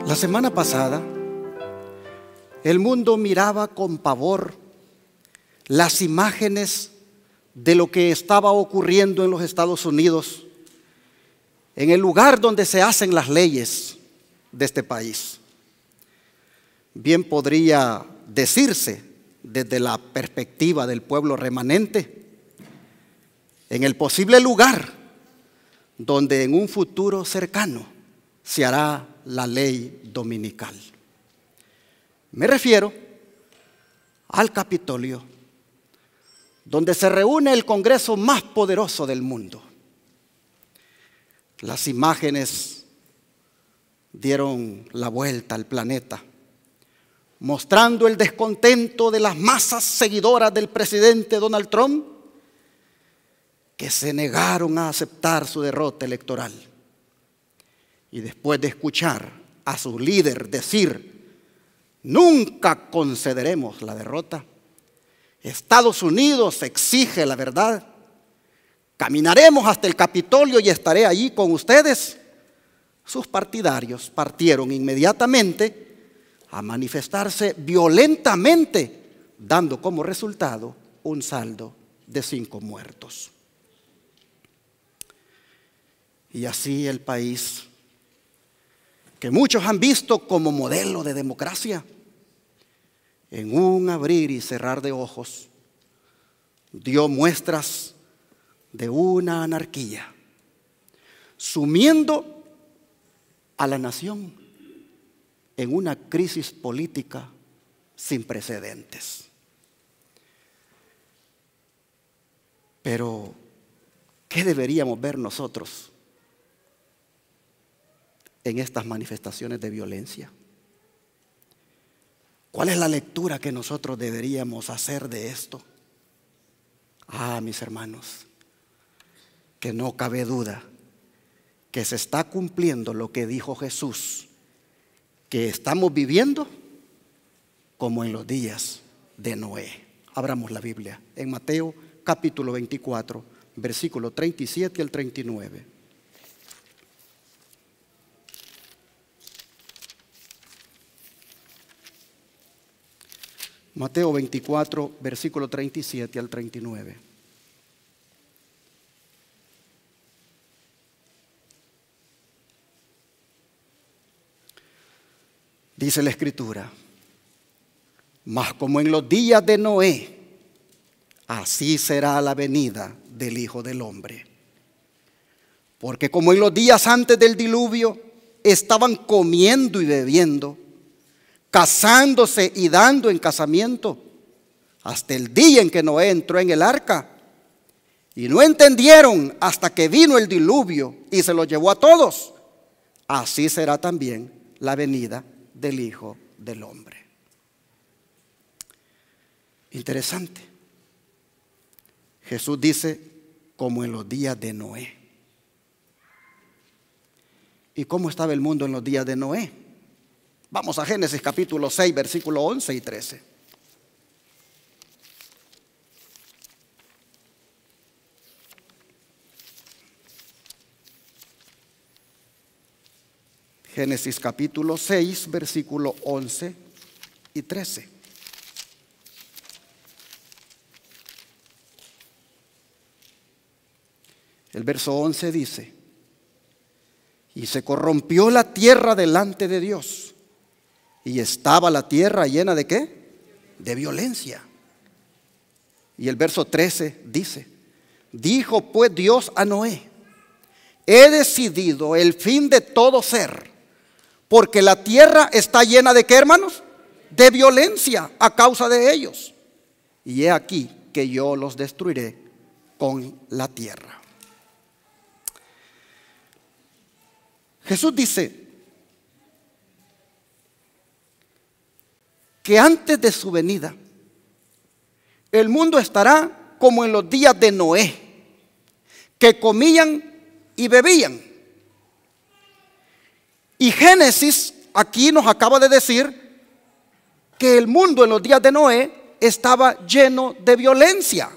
La semana pasada, el mundo miraba con pavor las imágenes de lo que estaba ocurriendo en los Estados Unidos, en el lugar donde se hacen las leyes de este país. Bien podría decirse desde la perspectiva del pueblo remanente, en el posible lugar donde en un futuro cercano se hará la ley dominical. Me refiero al Capitolio, donde se reúne el Congreso más poderoso del mundo. Las imágenes dieron la vuelta al planeta, mostrando el descontento de las masas seguidoras del presidente Donald Trump, que se negaron a aceptar su derrota electoral. Y después de escuchar a su líder decir: nunca concederemos la derrota, Estados Unidos exige la verdad, caminaremos hasta el Capitolio y estaré allí con ustedes, sus partidarios partieron inmediatamente a manifestarse violentamente, dando como resultado un saldo de 5 muertos. Y así el país, que muchos han visto como modelo de democracia, en un abrir y cerrar de ojos, dio muestras de una anarquía, sumiendo a la nación en una crisis política sin precedentes. Pero, ¿qué deberíamos ver nosotros en estas manifestaciones de violencia? ¿Cuál es la lectura que nosotros deberíamos hacer de esto? Mis hermanos, que no cabe duda que se está cumpliendo lo que dijo Jesús, que estamos viviendo como en los días de Noé. Abramos la Biblia en Mateo capítulo 24, versículo 37 al 39. Mateo 24, versículo 37 al 39. Dice la Escritura: mas como en los días de Noé, así será la venida del Hijo del Hombre. Porque como en los días antes del diluvio estaban comiendo y bebiendo, casándose y dando en casamiento, hasta el día en que Noé entró en el arca, y no entendieron hasta que vino el diluvio y se los llevó a todos, así será también la venida del Hijo del Hombre. Interesante. Jesús dice, como en los días de Noé. ¿Y cómo estaba el mundo en los días de Noé? Vamos a Génesis capítulo 6, versículo 11 y 13. Génesis capítulo 6, versículo 11 y 13. El verso 11 dice: y se corrompió la tierra delante de Dios, y estaba la tierra llena ¿de qué? De violencia. Y el verso 13 dice: dijo pues Dios a Noé: he decidido el fin de todo ser, porque la tierra está llena ¿de qué, hermanos? De violencia a causa de ellos. Y he aquí que yo los destruiré con la tierra. Jesús dice que antes de su venida, el mundo estará como en los días de Noé, que comían y bebían. Y Génesis aquí nos acaba de decir que el mundo en los días de Noé estaba lleno de violencia.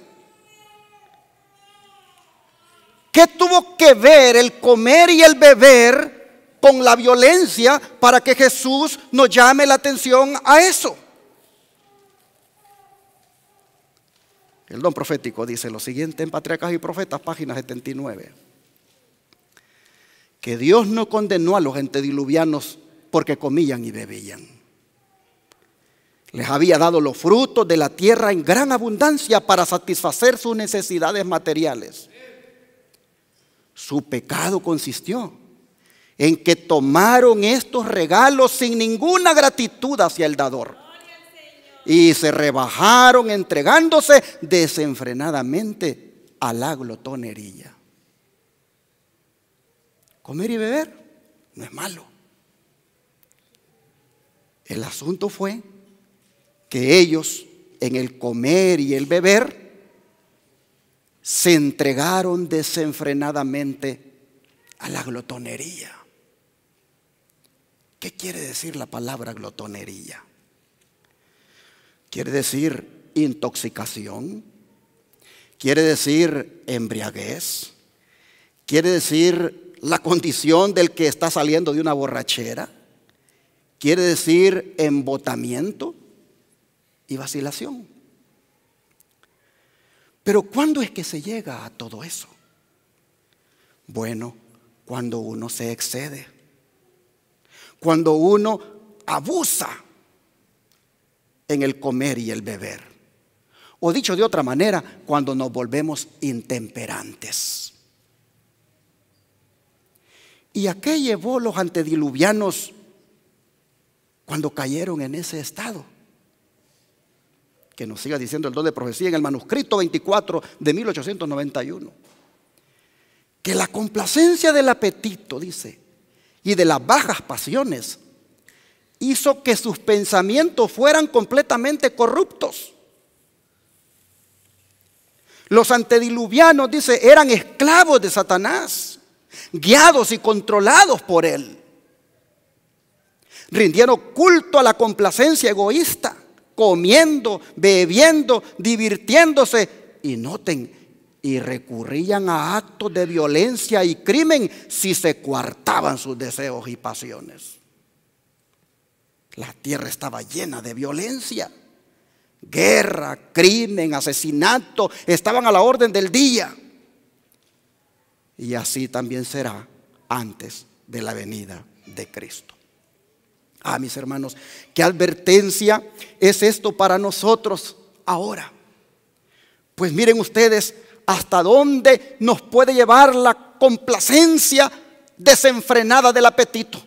¿Qué tuvo que ver el comer y el beber con la violencia para que Jesús nos llame la atención a eso. El don profético dice lo siguiente en Patriarcas y Profetas, página 79. Que Dios no condenó a los antediluvianos porque comían y bebían. Les había dado los frutos de la tierra en gran abundancia para satisfacer sus necesidades materiales. Su pecado consistió en que tomaron estos regalos sin ninguna gratitud hacia el dador. Y se rebajaron entregándose desenfrenadamente a la glotonería. Comer y beber no es malo. El asunto fue que ellos en el comer y el beber se entregaron desenfrenadamente a la glotonería. ¿Qué quiere decir la palabra glotonería? Quiere decir intoxicación, quiere decir embriaguez, quiere decir la condición del que está saliendo de una borrachera, quiere decir embotamiento y vacilación. Pero ¿cuándo es que se llega a todo eso? Bueno, cuando uno se excede, cuando uno abusa en el comer y el beber. O dicho de otra manera, cuando nos volvemos intemperantes. ¿Y a qué llevó los antediluvianos cuando cayeron en ese estado? Que nos siga diciendo el don de profecía en el manuscrito 24 de 1891. Que la complacencia del apetito, dice, y de las bajas pasiones hizo que sus pensamientos fueran completamente corruptos. Los antediluvianos, dice, eran esclavos de Satanás, guiados y controlados por él. Rindieron culto a la complacencia egoísta, comiendo, bebiendo, divirtiéndose, y noten, y recurrían a actos de violencia y crimen si se coartaban sus deseos y pasiones. La tierra estaba llena de violencia, guerra, crimen, asesinato, estaban a la orden del día. Y así también será antes de la venida de Cristo. Mis hermanos, ¿qué advertencia es esto para nosotros ahora? Pues miren ustedes hasta dónde nos puede llevar la complacencia desenfrenada del apetito.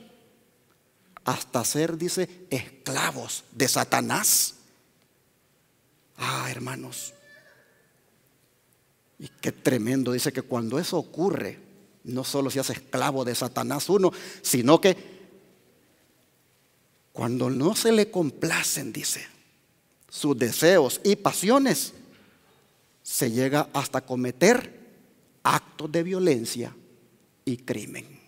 Hasta ser, dice, esclavos de Satanás. Hermanos, y qué tremendo. Dice que cuando eso ocurre, no solo se hace esclavo de Satanás uno, sino que cuando no se le complacen, dice, sus deseos y pasiones, se llega hasta cometer actos de violencia y crimen.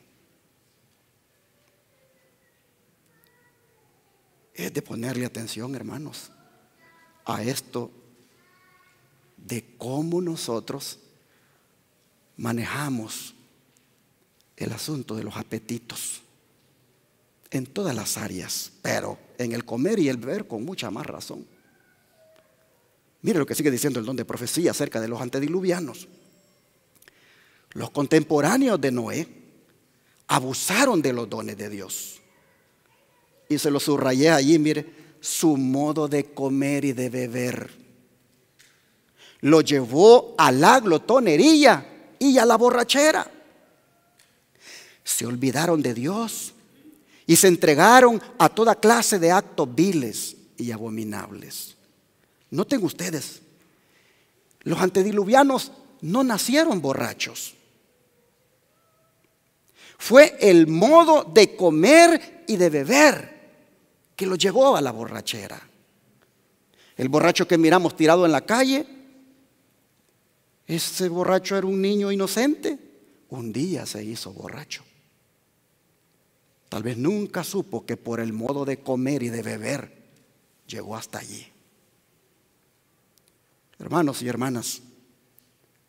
Es de ponerle atención, hermanos, a esto de cómo nosotros manejamos el asunto de los apetitos en todas las áreas, pero en el comer y el beber con mucha más razón. Mire lo que sigue diciendo el don de profecía acerca de los antediluvianos. Los contemporáneos de Noé abusaron de los dones de Dios. Y se lo subrayé allí, mire, su modo de comer y de beber lo llevó a la glotonería y a la borrachera. Se olvidaron de Dios y se entregaron a toda clase de actos viles y abominables. Noten ustedes, los antediluvianos no nacieron borrachos. Fue el modo de comer y de beber que lo llevó a la borrachera. El borracho que miramos tirado en la calle, ese borracho era un niño inocente. Un día se hizo borracho. Tal vez nunca supo que por el modo de comer y de beber llegó hasta allí. Hermanos y hermanas,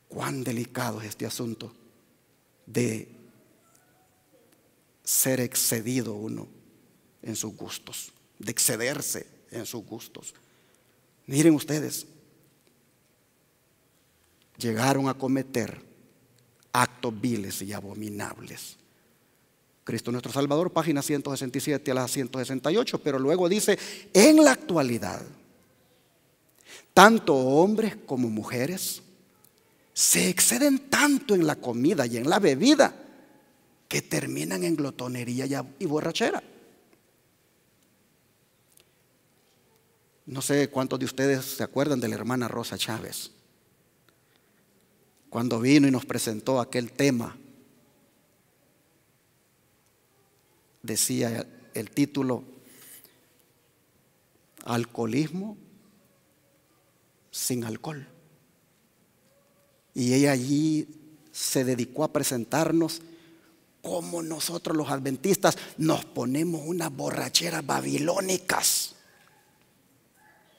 cuán delicado es este asunto de ser excedido uno en sus gustos, de excederse en sus gustos. Miren ustedes, llegaron a cometer actos viles y abominables. Cristo nuestro Salvador, página 167 a la 168, pero luego dice, en la actualidad, tanto hombres como mujeres se exceden tanto en la comida y en la bebida que terminan en glotonería y borrachera. No sé cuántos de ustedes se acuerdan de la hermana Rosa Chávez, cuando vino y nos presentó aquel tema. Decía el título, alcoholismo sin alcohol. Y ella allí se dedicó a presentarnos cómo nosotros los adventistas nos ponemos unas borracheras babilónicas,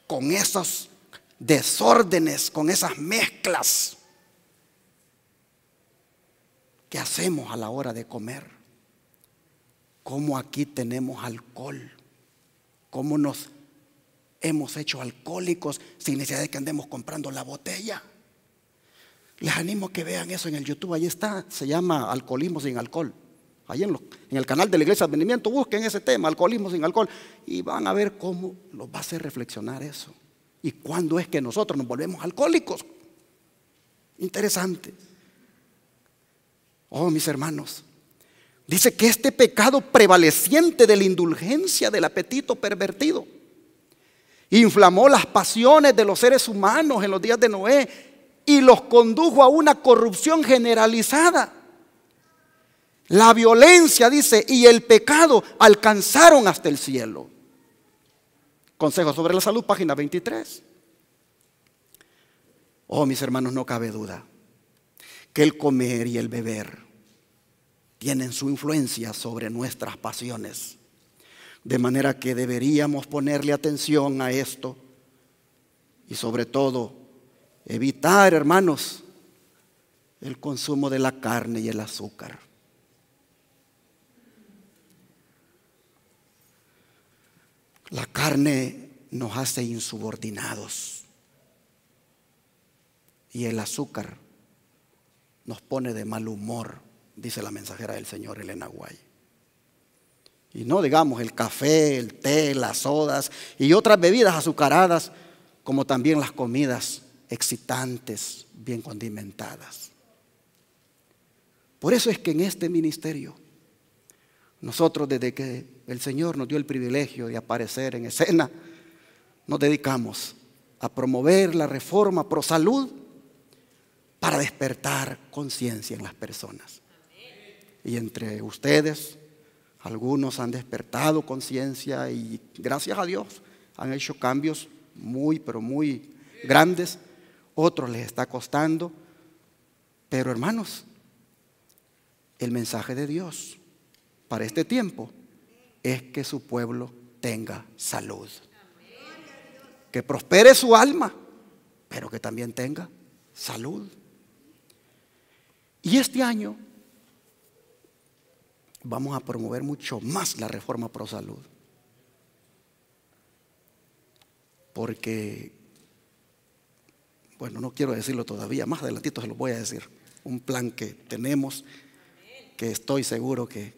con esos desórdenes, con esas mezclas que hacemos a la hora de comer. Cómo aquí tenemos alcohol, cómo nos hemos hecho alcohólicos sin necesidad de que andemos comprando la botella. Les animo a que vean eso en el YouTube, ahí está, se llama Alcoholismo sin alcohol. Ahí en el canal de la Iglesia de Advenimiento busquen ese tema, alcoholismo sin alcohol, y van a ver cómo los va a hacer reflexionar eso. Y cuándo es que nosotros nos volvemos alcohólicos. Interesante. Oh, mis hermanos, dice que este pecado prevaleciente de la indulgencia del apetito pervertido inflamó las pasiones de los seres humanos en los días de Noé y los condujo a una corrupción generalizada. La violencia, dice, y el pecado alcanzaron hasta el cielo. Consejo sobre la salud, página 23. Oh, mis hermanos, no cabe duda que el comer y el beber tienen su influencia sobre nuestras pasiones, de manera que deberíamos ponerle atención a esto y sobre todo evitar, hermanos, el consumo de la carne y el azúcar. La carne nos hace insubordinados y el azúcar nos pone de mal humor, dice la mensajera del Señor, Elena White. Y no digamos el café, el té, las sodas y otras bebidas azucaradas, como también las comidas excitantes, bien condimentadas. Por eso es que en este ministerio, nosotros desde que el Señor nos dio el privilegio de aparecer en escena, nos dedicamos a promover la reforma pro salud para despertar conciencia en las personas. Y entre ustedes, algunos han despertado conciencia y gracias a Dios han hecho cambios muy, pero muy grandes. Otros les está costando. Pero hermanos, el mensaje de Dios para este tiempo es que su pueblo tenga salud. Que prospere su alma, pero que también tenga salud. Y este año vamos a promover mucho más la reforma pro salud. Porque, bueno, no quiero decirlo todavía, más adelantito se lo voy a decir. Un plan que tenemos, que estoy seguro que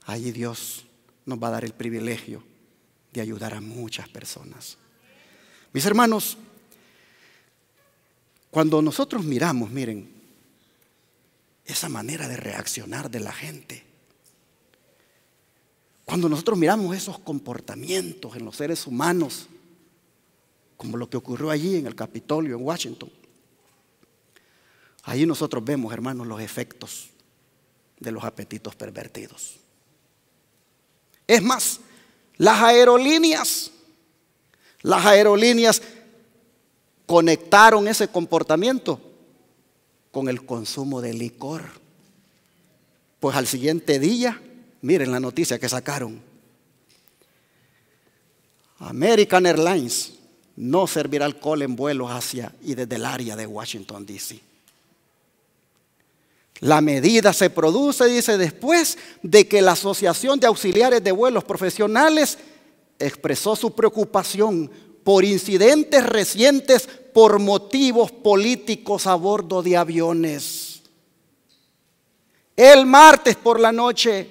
allí Dios nos va a dar el privilegio de ayudar a muchas personas. Mis hermanos, cuando nosotros miramos, miren, esa manera de reaccionar de la gente, cuando nosotros miramos esos comportamientos en los seres humanos, como lo que ocurrió allí en el Capitolio en Washington, ahí nosotros vemos, hermanos, los efectos de los apetitos pervertidos. Es más, las aerolíneas conectaron ese comportamiento con el consumo de licor. Pues al siguiente día, miren la noticia que sacaron: American Airlines no servirá alcohol en vuelos hacia y desde el área de Washington, D.C. La medida se produce, dice, después de que la Asociación de Auxiliares de Vuelos Profesionales expresó su preocupación por incidentes recientes por motivos políticos a bordo de aviones. El martes por la noche,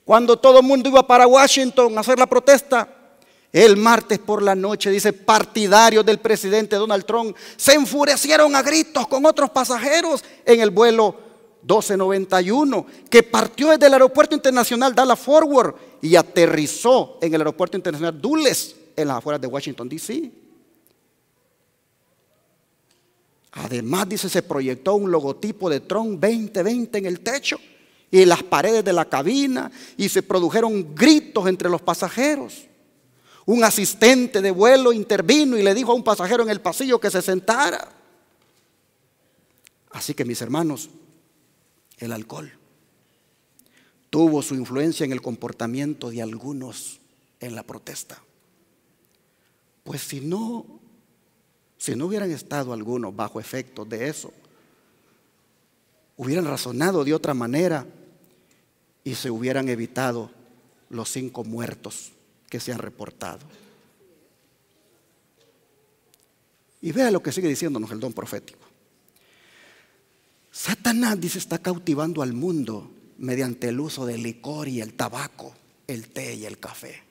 cuando todo el mundo iba para Washington a hacer la protesta, el martes por la noche, dice, partidarios del presidente Donald Trump se enfurecieron a gritos con otros pasajeros en el vuelo 1291, que partió desde el aeropuerto internacional Dallas Fort Worth y aterrizó en el aeropuerto internacional Dulles, en las afueras de Washington, D.C. Además, dice, se proyectó un logotipo de Trump 2020 en el techo y en las paredes de la cabina, y se produjeron gritos entre los pasajeros. Un asistente de vuelo intervino y le dijo a un pasajero en el pasillo que se sentara. Así que, mis hermanos, el alcohol tuvo su influencia en el comportamiento de algunos en la protesta. Pues si no hubieran estado algunos bajo efectos de eso, hubieran razonado de otra manera y se hubieran evitado los 5 muertos que se han reportado. Y vea lo que sigue diciéndonos el don profético. Satanás, dice, está cautivando al mundo mediante el uso del licor y el tabaco, el té y el café.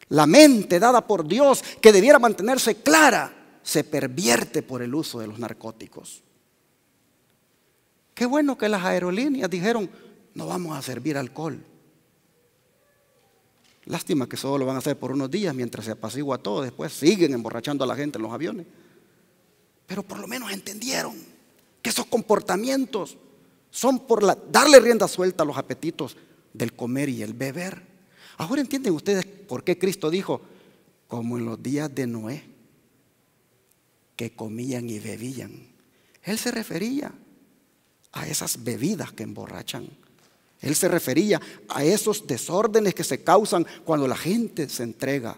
La mente dada por Dios, que debiera mantenerse clara, se pervierte por el uso de los narcóticos. Qué bueno que las aerolíneas dijeron: no vamos a servir alcohol. Lástima que solo lo van a hacer por unos días mientras se apacigua todo. Después siguen emborrachando a la gente en los aviones. Pero por lo menos entendieron que esos comportamientos son por darle rienda suelta a los apetitos del comer y el beber. Ahora entienden ustedes por qué Cristo dijo: como en los días de Noé, que comían y bebían. Él se refería a esas bebidas que emborrachan. Él se refería a esos desórdenes que se causan cuando la gente se entrega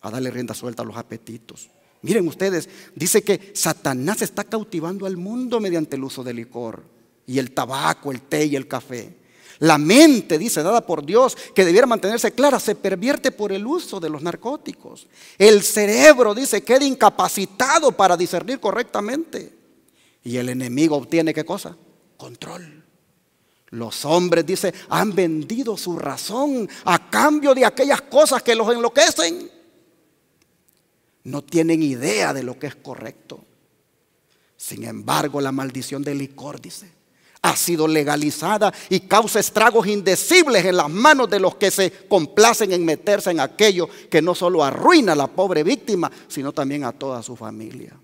a darle rienda suelta a los apetitos. Miren ustedes, dice que Satanás está cautivando al mundo mediante el uso del licor y el tabaco, el té y el café. La mente, dice, dada por Dios, que debiera mantenerse clara, se pervierte por el uso de los narcóticos. El cerebro, dice, queda incapacitado para discernir correctamente. Y el enemigo obtiene, ¿qué cosa? Control. Los hombres, dice, han vendido su razón a cambio de aquellas cosas que los enloquecen. No tienen idea de lo que es correcto. Sin embargo, la maldición del licor, dice, ha sido legalizada y causa estragos indecibles en las manos de los que se complacen en meterse en aquello que no solo arruina a la pobre víctima, sino también a toda su familia.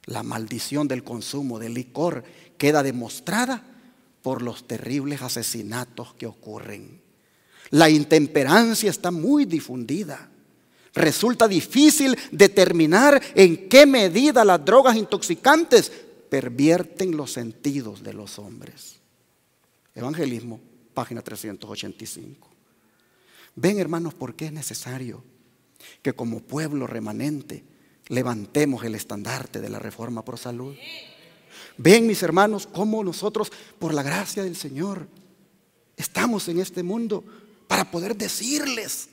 La maldición del consumo de licor queda demostrada por los terribles asesinatos que ocurren. La intemperancia está muy difundida. Resulta difícil determinar en qué medida las drogas intoxicantes pervierten los sentidos de los hombres. Evangelismo, página 385. Ven, hermanos, por qué es necesario que como pueblo remanente levantemos el estandarte de la reforma pro salud. Ven, mis hermanos, cómo nosotros, por la gracia del Señor, estamos en este mundo para poder decirles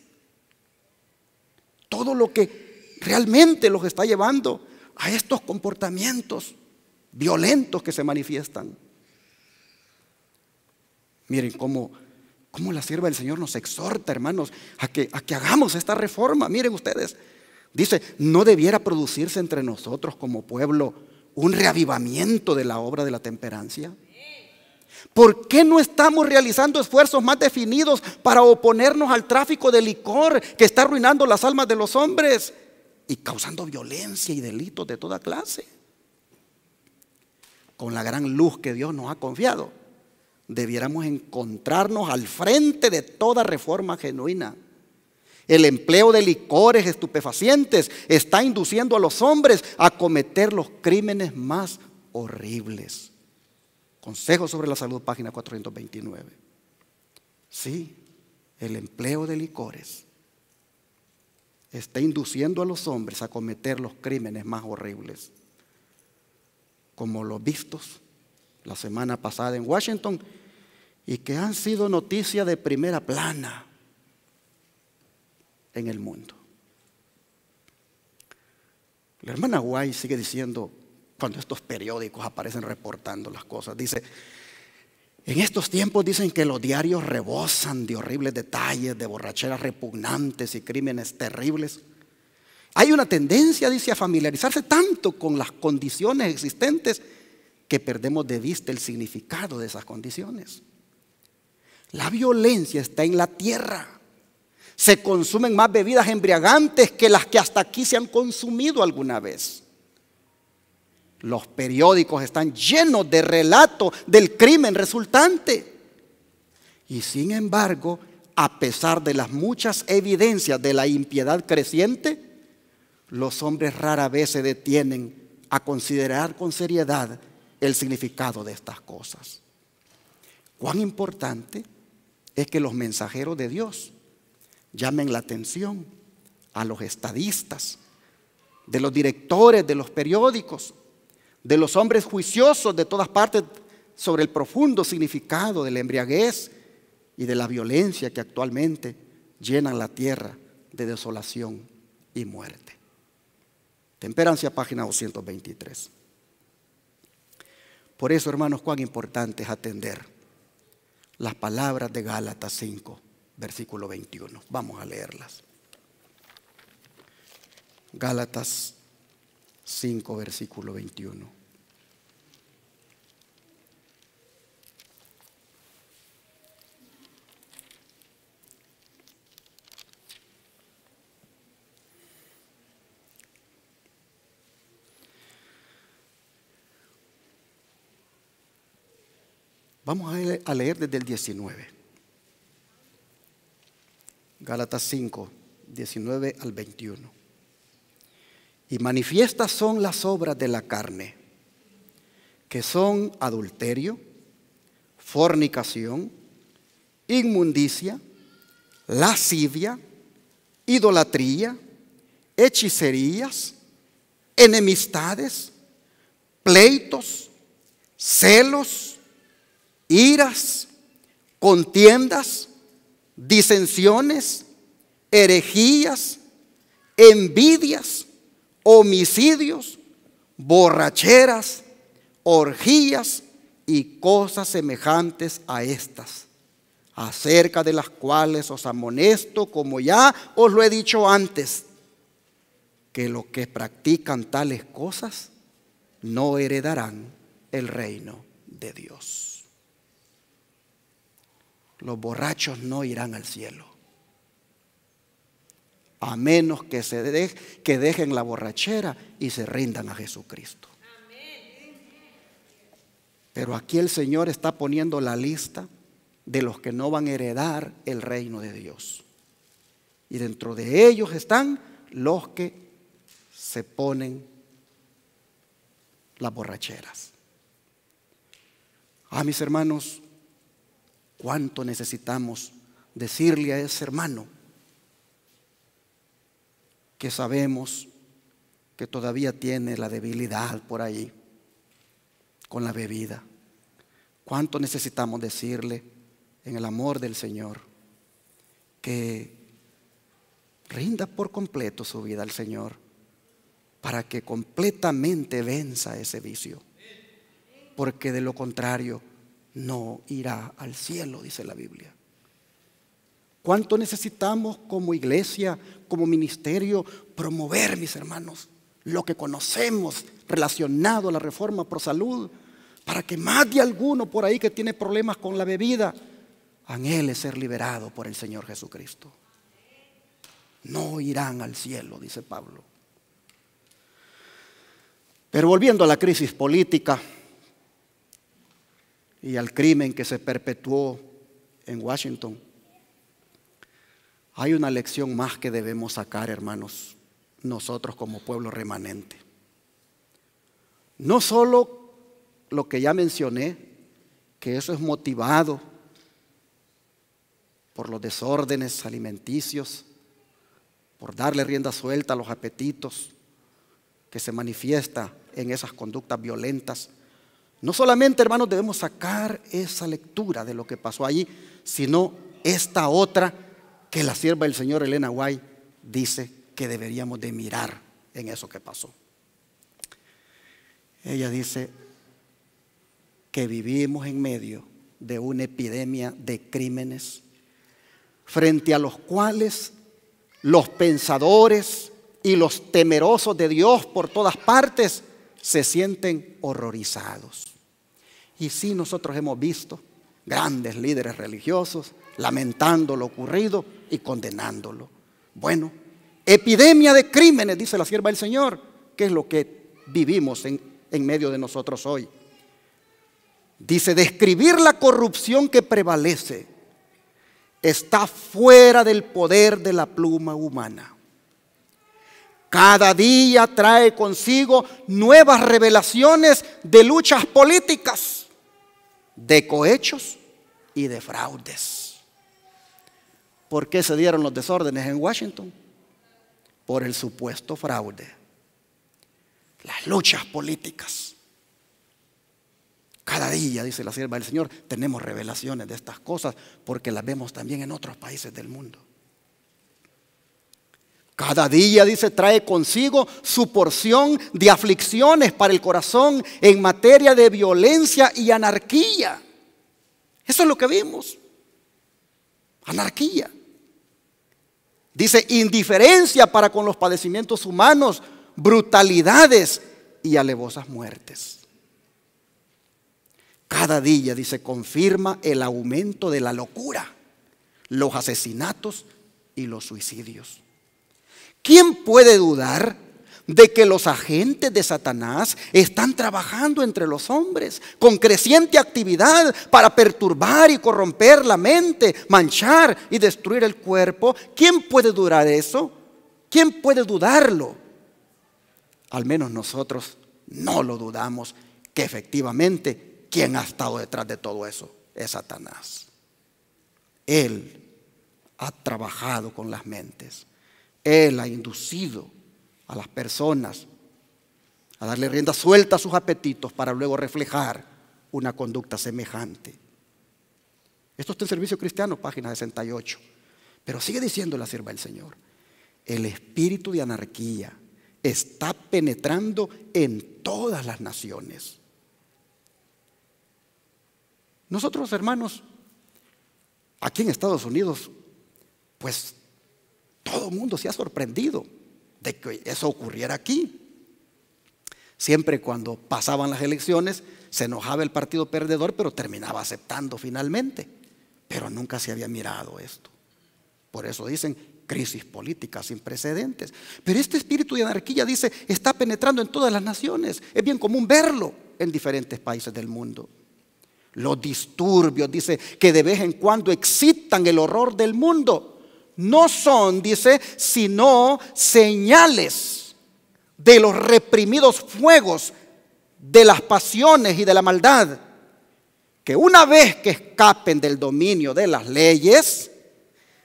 todo lo que realmente los está llevando a estos comportamientos violentos que se manifiestan. Miren cómo la sierva del Señor nos exhorta, hermanos, a que hagamos esta reforma. Miren ustedes, dice: no debiera producirse entre nosotros como pueblo un reavivamiento de la obra de la temperancia. ¿Por qué no estamos realizando esfuerzos más definidos para oponernos al tráfico de licor que está arruinando las almas de los hombres y causando violencia y delitos de toda clase? Con la gran luz que Dios nos ha confiado, debiéramos encontrarnos al frente de toda reforma genuina. El empleo de licores estupefacientes está induciendo a los hombres a cometer los crímenes más horribles. Consejo sobre la salud, página 429. Sí, el empleo de licores está induciendo a los hombres a cometer los crímenes más horribles. como los vistos la semana pasada en Washington y que han sido noticia de primera plana en el mundo. La hermana White sigue diciendo, cuando estos periódicos aparecen reportando las cosas, dice: en estos tiempos dicen que los diarios rebosan de horribles detalles, de borracheras repugnantes y crímenes terribles. Hay una tendencia, dice, a familiarizarse tanto con las condiciones existentes que perdemos de vista el significado de esas condiciones. La violencia está en la tierra. Se consumen más bebidas embriagantes que las que hasta aquí se han consumido alguna vez. Los periódicos están llenos de relatos del crimen resultante. Y sin embargo, a pesar de las muchas evidencias de la impiedad creciente, los hombres rara vez se detienen a considerar con seriedad el significado de estas cosas. Cuán importante es que los mensajeros de Dios llamen la atención a los estadistas, de los directores de los periódicos, de los hombres juiciosos de todas partes sobre el profundo significado de la embriaguez y de la violencia que actualmente llenan la tierra de desolación y muerte. Temperancia, página 223. Por eso, hermanos, cuán importante es atender las palabras de Gálatas 5, versículo 21. Vamos a leerlas. Gálatas 5, versículo 21. Vamos a leer desde el 19. Gálatas 5, 19 al 21. Y manifiestas son las obras de la carne, que son adulterio, fornicación, inmundicia, lascivia, idolatría, hechicerías, enemistades, pleitos, celos, iras, contiendas, disensiones, herejías, envidias, homicidios, borracheras, orgías y cosas semejantes a estas, acerca de las cuales os amonesto, como ya os lo he dicho antes, que los que practican tales cosas no heredarán el reino de Dios. Los borrachos no irán al cielo, a menos que dejen la borrachera y se rindan a Jesucristo. Pero aquí el Señor está poniendo la lista de los que no van a heredar el reino de Dios. Y dentro de ellos están los que se ponen las borracheras. Mis hermanos, cuánto necesitamos decirle a ese hermano que sabemos que todavía tiene la debilidad por ahí con la bebida. Cuánto necesitamos decirle en el amor del Señor que rinda por completo su vida al Señor para que completamente venza ese vicio, porque de lo contrario no irá al cielo, dice la Biblia. ¿Cuánto necesitamos como iglesia, como ministerio, promover, mis hermanos, lo que conocemos relacionado a la reforma pro salud, para que más de alguno por ahí que tiene problemas con la bebida anhele ser liberado por el Señor Jesucristo? No irán al cielo, dice Pablo. Pero volviendo a la crisis política y al crimen que se perpetuó en Washington, hay una lección más que debemos sacar, hermanos, nosotros como pueblo remanente. No solo lo que ya mencioné, que eso es motivado por los desórdenes alimenticios, por darle rienda suelta a los apetitos que se manifiesta en esas conductas violentas. No solamente, hermanos, debemos sacar esa lectura de lo que pasó allí, sino esta otra que la sierva del Señor Elena White dice que deberíamos de mirar en eso que pasó. Ella dice que vivimos en medio de una epidemia de crímenes frente a los cuales los pensadores y los temerosos de Dios por todas partes se sienten horrorizados. Y sí, nosotros hemos visto grandes líderes religiosos lamentando lo ocurrido y condenándolo. Bueno, epidemia de crímenes, dice la sierva del Señor, que es lo que vivimos en medio de nosotros hoy. Dice, describir la corrupción que prevalece está fuera del poder de la pluma humana. Cada día trae consigo nuevas revelaciones de luchas políticas, de cohechos y de fraudes. ¿Por qué se dieron los desórdenes en Washington? Por el supuesto fraude. Las luchas políticas. Cada día, dice la sierva del Señor, tenemos revelaciones de estas cosas porque las vemos también en otros países del mundo. Cada día, dice, trae consigo su porción de aflicciones para el corazón en materia de violencia y anarquía. Eso es lo que vimos. Anarquía. Dice, indiferencia para con los padecimientos humanos, brutalidades y alevosas muertes. Cada día, dice, confirma el aumento de la locura, los asesinatos y los suicidios. ¿Quién puede dudar de que los agentes de Satanás están trabajando entre los hombres con creciente actividad para perturbar y corromper la mente, manchar y destruir el cuerpo? ¿Quién puede dudar eso? ¿Quién puede dudarlo? Al menos nosotros no lo dudamos, que efectivamente quien ha estado detrás de todo eso es Satanás. Él ha trabajado con las mentes. Él ha inducido a las personas a darle rienda suelta a sus apetitos para luego reflejar una conducta semejante. Esto está en Servicio Cristiano, página 68. Pero sigue diciendo la sierva del Señor, el espíritu de anarquía está penetrando en todas las naciones. Nosotros, hermanos, aquí en Estados Unidos, pues todo el mundo se ha sorprendido de que eso ocurriera aquí. Siempre cuando pasaban las elecciones se enojaba el partido perdedor, pero terminaba aceptando finalmente. Pero nunca se había mirado esto. Por eso dicen crisis política sin precedentes. Pero este espíritu de anarquía, dice, está penetrando en todas las naciones. Es bien común verlo en diferentes países del mundo. Los disturbios, dice, que de vez en cuando excitan el horror del mundo, no son, dice, sino señales de los reprimidos fuegos de las pasiones y de la maldad, que una vez que escapen del dominio de las leyes,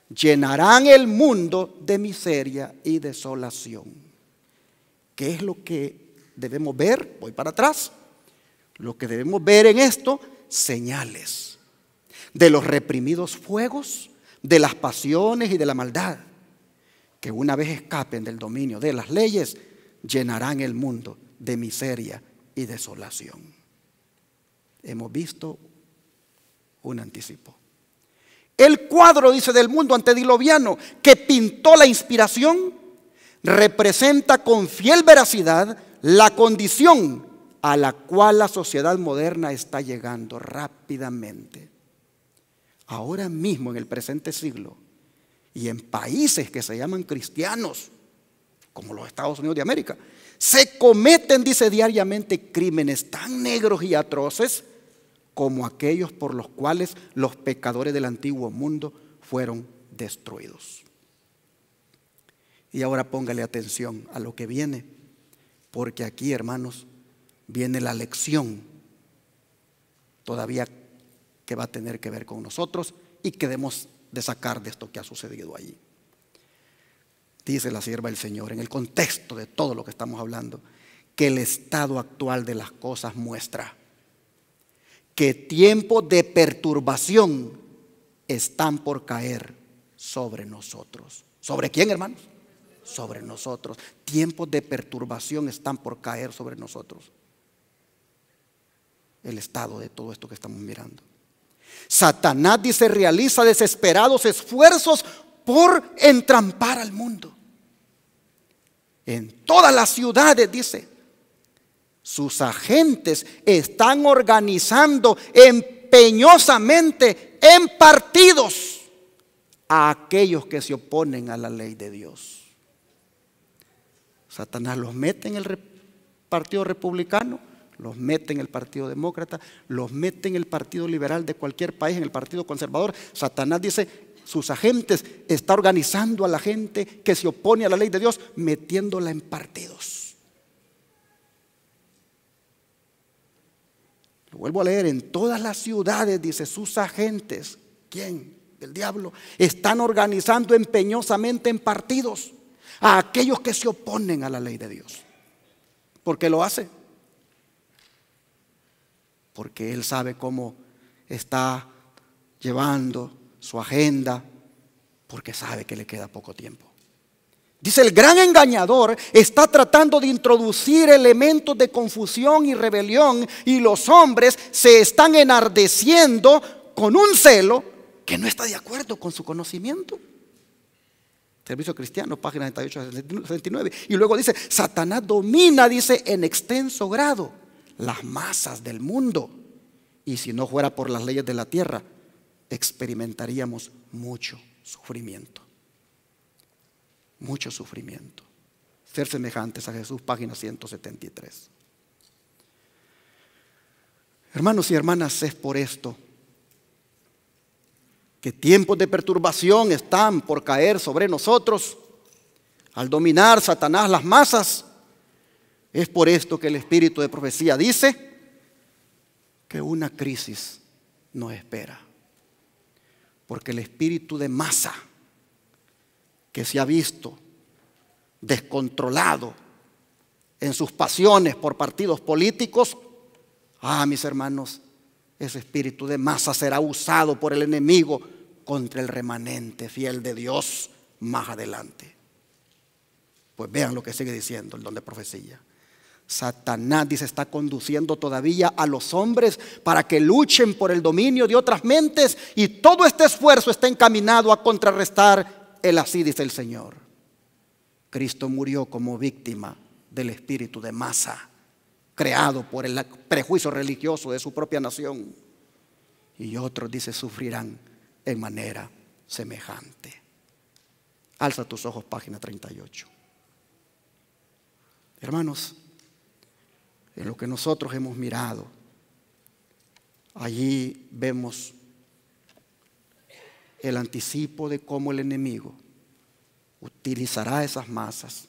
llenarán el mundo de miseria y desolación. ¿Qué es lo que debemos ver? Voy para atrás. Lo que debemos ver en esto, señales de los reprimidos fuegos de las pasiones y de la maldad, que una vez escapen del dominio de las leyes, llenarán el mundo de miseria y desolación. Hemos visto un anticipo. El cuadro, dice, del mundo antediluviano que pintó la inspiración representa con fiel veracidad la condición a la cual la sociedad moderna está llegando rápidamente. Ahora mismo, en el presente siglo, y en países que se llaman cristianos, como los Estados Unidos de América, se cometen, dice, diariamente crímenes tan negros y atroces como aquellos por los cuales los pecadores del antiguo mundo fueron destruidos. Y ahora póngale atención a lo que viene, porque aquí, hermanos, viene la lección todavía que va a tener que ver con nosotros y que debemos de sacar de esto que ha sucedido allí. Dice la sierva del Señor, en el contexto de todo lo que estamos hablando, que el estado actual de las cosas muestra que tiempos de perturbación están por caer sobre nosotros. ¿Sobre quién, hermanos? Sobre nosotros. Tiempos de perturbación están por caer sobre nosotros. El estado de todo esto que estamos mirando. Satanás, dice, realiza desesperados esfuerzos por entrampar al mundo. En todas las ciudades, dice, sus agentes están organizando empeñosamente en partidos a aquellos que se oponen a la ley de Dios. Satanás los mete en el partido republicano, los mete en el partido demócrata, los mete en el partido liberal de cualquier país, en el partido conservador. Satanás, dice, sus agentes está organizando a la gente que se opone a la ley de Dios, metiéndola en partidos. Lo vuelvo a leer, en todas las ciudades, dice, sus agentes, ¿quién? El diablo, están organizando empeñosamente en partidos a aquellos que se oponen a la ley de Dios. ¿Por qué lo hace? Porque él sabe cómo está llevando su agenda, porque sabe que le queda poco tiempo. Dice, el gran engañador está tratando de introducir elementos de confusión y rebelión, y los hombres se están enardeciendo con un celo que no está de acuerdo con su conocimiento. Servicio Cristiano, página 78 a 69. Y luego dice, Satanás domina, dice, en extenso grado las masas del mundo. Y si no fuera por las leyes de la tierra, experimentaríamos mucho sufrimiento. Mucho sufrimiento. Ser semejantes a Jesús, página 173. Hermanos y hermanas, es por esto que tiempos de perturbación están por caer sobre nosotros al dominar Satanás las masas. Es por esto que el espíritu de profecía dice que una crisis nos espera, porque el espíritu de masa que se ha visto descontrolado en sus pasiones por partidos políticos, mis hermanos, ese espíritu de masa será usado por el enemigo contra el remanente fiel de Dios más adelante. Pues vean lo que sigue diciendo el don de profecía. Satanás, dice, está conduciendo todavía a los hombres para que luchen por el dominio de otras mentes, y todo este esfuerzo está encaminado a contrarrestar el así, dice el Señor. Cristo murió como víctima del espíritu de masa creado por el prejuicio religioso de su propia nación, y otros, dice, sufrirán en manera semejante. Alza tus ojos, página 38. Hermanos, en lo que nosotros hemos mirado, allí vemos el anticipo de cómo el enemigo utilizará esas masas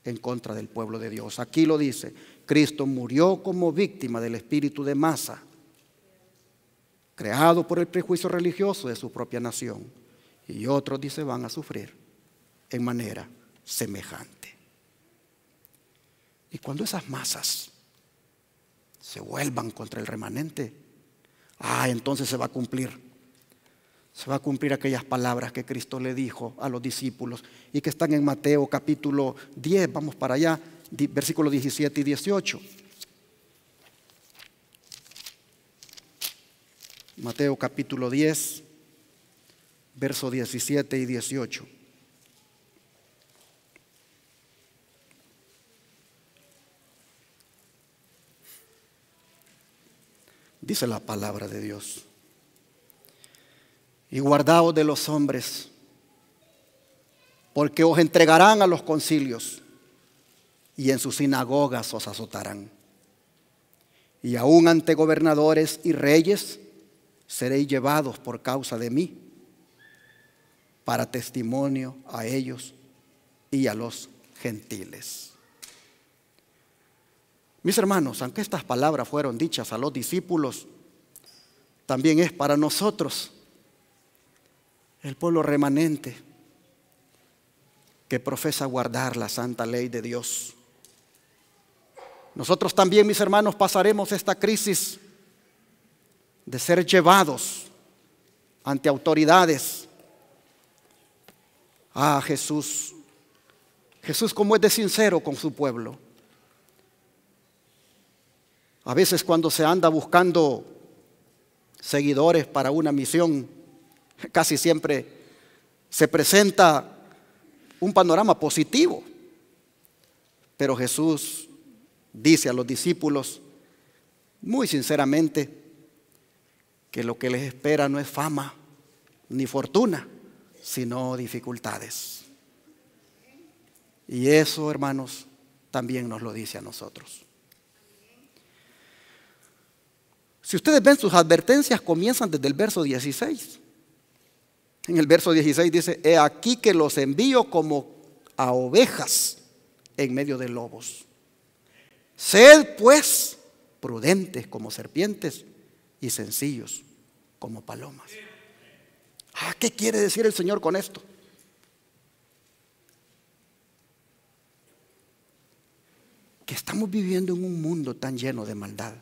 en contra del pueblo de Dios. Aquí lo dice, Cristo murió como víctima del espíritu de masa creado por el prejuicio religioso de su propia nación, y otros, dice, van a sufrir en manera semejante. Y cuando esas masas se vuelvan contra el remanente, entonces se va a cumplir. Se va a cumplir aquellas palabras que Cristo le dijo a los discípulos y que están en Mateo capítulo 10, vamos para allá, versículos 17 y 18. Mateo capítulo 10, versos 17 y 18. Dice la palabra de Dios: y guardaos de los hombres, porque os entregarán a los concilios, y en sus sinagogas os azotarán. Y aún ante gobernadores y reyes seréis llevados por causa de mí, para testimonio a ellos y a los gentiles. Mis hermanos, aunque estas palabras fueron dichas a los discípulos, también es para nosotros, el pueblo remanente que profesa guardar la santa ley de Dios. Nosotros también, mis hermanos, pasaremos esta crisis de ser llevados ante autoridades. Jesús, como es de sincero con su pueblo. A veces cuando se anda buscando seguidores para una misión, casi siempre se presenta un panorama positivo. Pero Jesús dice a los discípulos muy sinceramente que lo que les espera no es fama ni fortuna, sino dificultades. Y eso, hermanos, también nos lo dice a nosotros. Si ustedes ven, sus advertencias comienzan desde el verso 16. En el verso 16 dice: he aquí que los envío como a ovejas en medio de lobos. Sed pues prudentes como serpientes y sencillos como palomas. ¿Qué quiere decir el Señor con esto? Que estamos viviendo en un mundo tan lleno de maldad,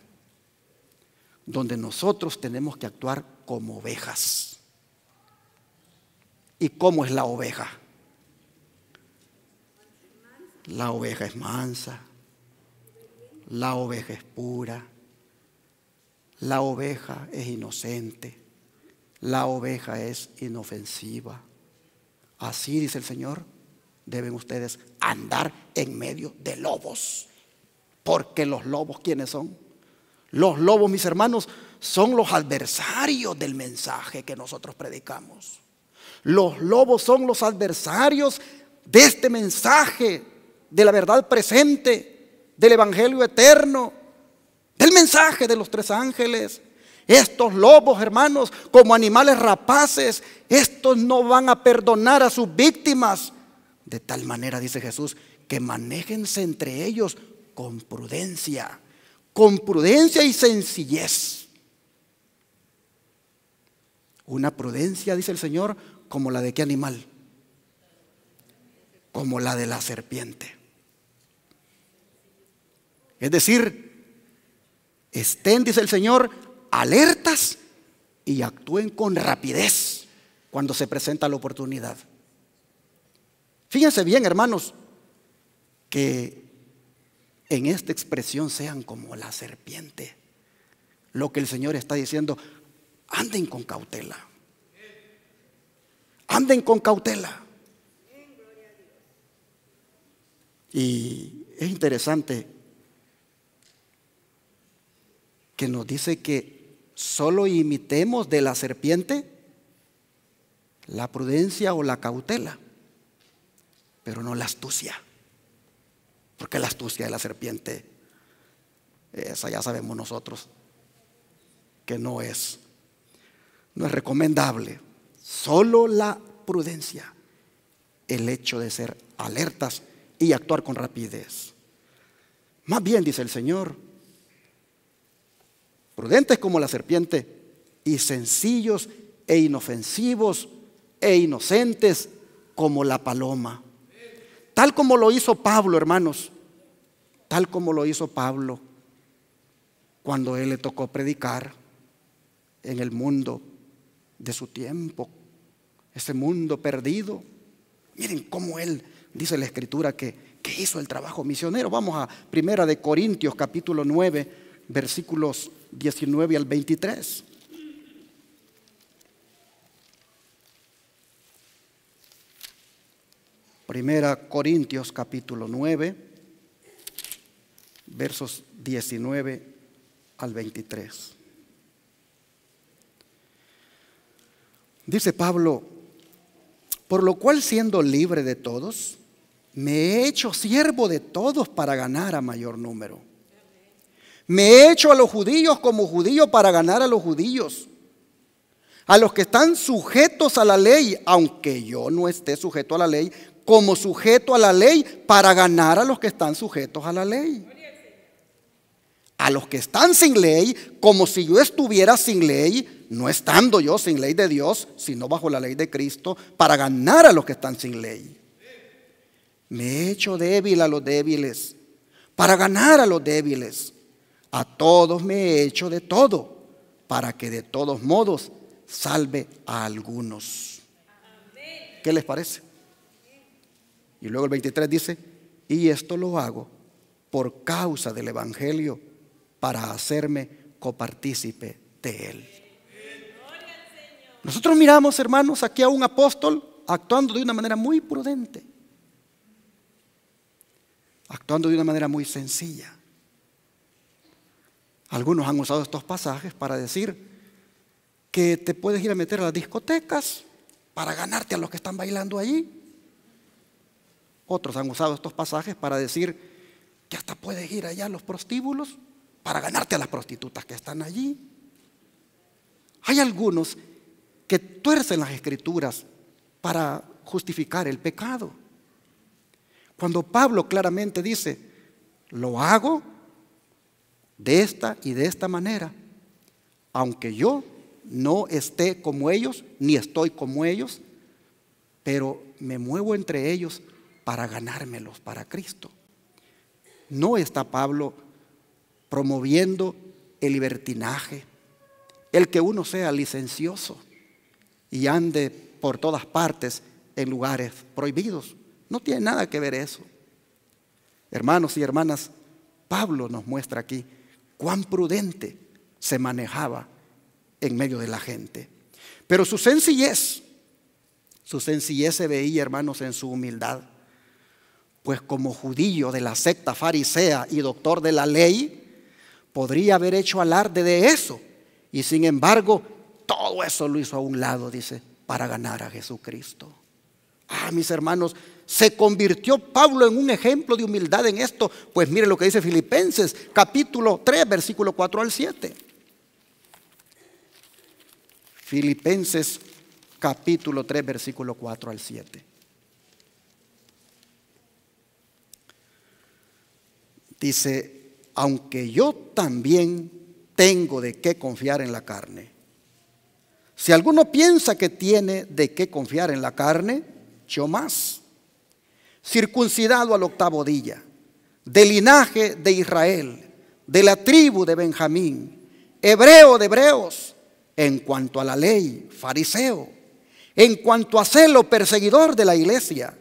donde nosotros tenemos que actuar como ovejas. ¿Y cómo es la oveja? La oveja es mansa, la oveja es pura, la oveja es inocente, la oveja es inofensiva. Así dice el Señor, deben ustedes andar en medio de lobos. Porque los lobos, ¿quiénes son? Los lobos, mis hermanos, son los adversarios del mensaje que nosotros predicamos. Los lobos son los adversarios de este mensaje, de la verdad presente, del evangelio eterno, del mensaje de los tres ángeles. Estos lobos, hermanos, como animales rapaces, estos no van a perdonar a sus víctimas. De tal manera, dice Jesús, que manéjense entre ellos con prudencia y sencillez. Una prudencia, dice el Señor, como la de ¿qué animal? Como la de la serpiente. Es decir, estén, dice el Señor, alertas y actúen con rapidez cuando se presenta la oportunidad. Fíjense bien, hermanos, que en esta expresión sean como la serpiente. Lo que el Señor está diciendo: anden con cautela. Anden con cautela. Y es interesante que nos dice que solo imitemos de la serpiente la prudencia o la cautela, pero no la astucia. Porque la astucia de la serpiente, esa ya sabemos nosotros que no es recomendable. Solo la prudencia, el hecho de ser alertas y actuar con rapidez. Más bien, dice el Señor, prudentes como la serpiente y sencillos e inofensivos e inocentes como la paloma. Tal como lo hizo Pablo, hermanos, tal como lo hizo Pablo cuando él le tocó predicar en el mundo de su tiempo, ese mundo perdido. Miren cómo él, dice la Escritura, que hizo el trabajo misionero. Vamos a 1 Corintios capítulo 9, versículos 19 al 23. Primera Corintios capítulo 9, versos 19 al 23. Dice Pablo: por lo cual, siendo libre de todos, me he hecho siervo de todos para ganar a mayor número. Me he hecho a los judíos como judío para ganar a los judíos. A los que están sujetos a la ley, aunque yo no esté sujeto a la ley, como sujeto a la ley para ganar a los que están sujetos a la ley. A los que están sin ley, como si yo estuviera sin ley, no estando yo sin ley de Dios, sino bajo la ley de Cristo, para ganar a los que están sin ley. Me he hecho débil a los débiles, para ganar a los débiles. A todos me he hecho de todo, para que de todos modos salve a algunos. ¿Qué les parece? Y luego el 23 dice, y esto lo hago por causa del Evangelio, para hacerme copartícipe de él. Nosotros miramos, hermanos, aquí a un apóstol actuando de una manera muy prudente, actuando de una manera muy sencilla. Algunos han usado estos pasajes para decir que te puedes ir a meter a las discotecas para ganarte a los que están bailando allí. Otros han usado estos pasajes para decir que hasta puedes ir allá a los prostíbulos para ganarte a las prostitutas que están allí. Hay algunos que tuercen las escrituras para justificar el pecado. Cuando Pablo claramente dice, lo hago de esta y de esta manera, aunque yo no esté como ellos, ni estoy como ellos, pero me muevo entre ellos para ganármelos para Cristo. No está Pablo promoviendo el libertinaje, el que uno sea licencioso y ande por todas partes en lugares prohibidos. No tiene nada que ver eso. Hermanos y hermanas, Pablo nos muestra aquí cuán prudente se manejaba en medio de la gente. Pero su sencillez se veía, hermanos, en su humildad. Pues como judío de la secta farisea y doctor de la ley, podría haber hecho alarde de eso. Y sin embargo, todo eso lo hizo a un lado, dice, para ganar a Jesucristo. Mis hermanos, se convirtió Pablo en un ejemplo de humildad en esto. Pues mire lo que dice Filipenses capítulo 3 versículo 4 al 7. Filipenses capítulo 3 versículo 4 al 7. Dice, aunque yo también tengo de qué confiar en la carne. Si alguno piensa que tiene de qué confiar en la carne, yo más. Circuncidado al octavo día, del linaje de Israel, de la tribu de Benjamín, hebreo de hebreos, en cuanto a la ley, fariseo, en cuanto a celo, perseguidor de la iglesia,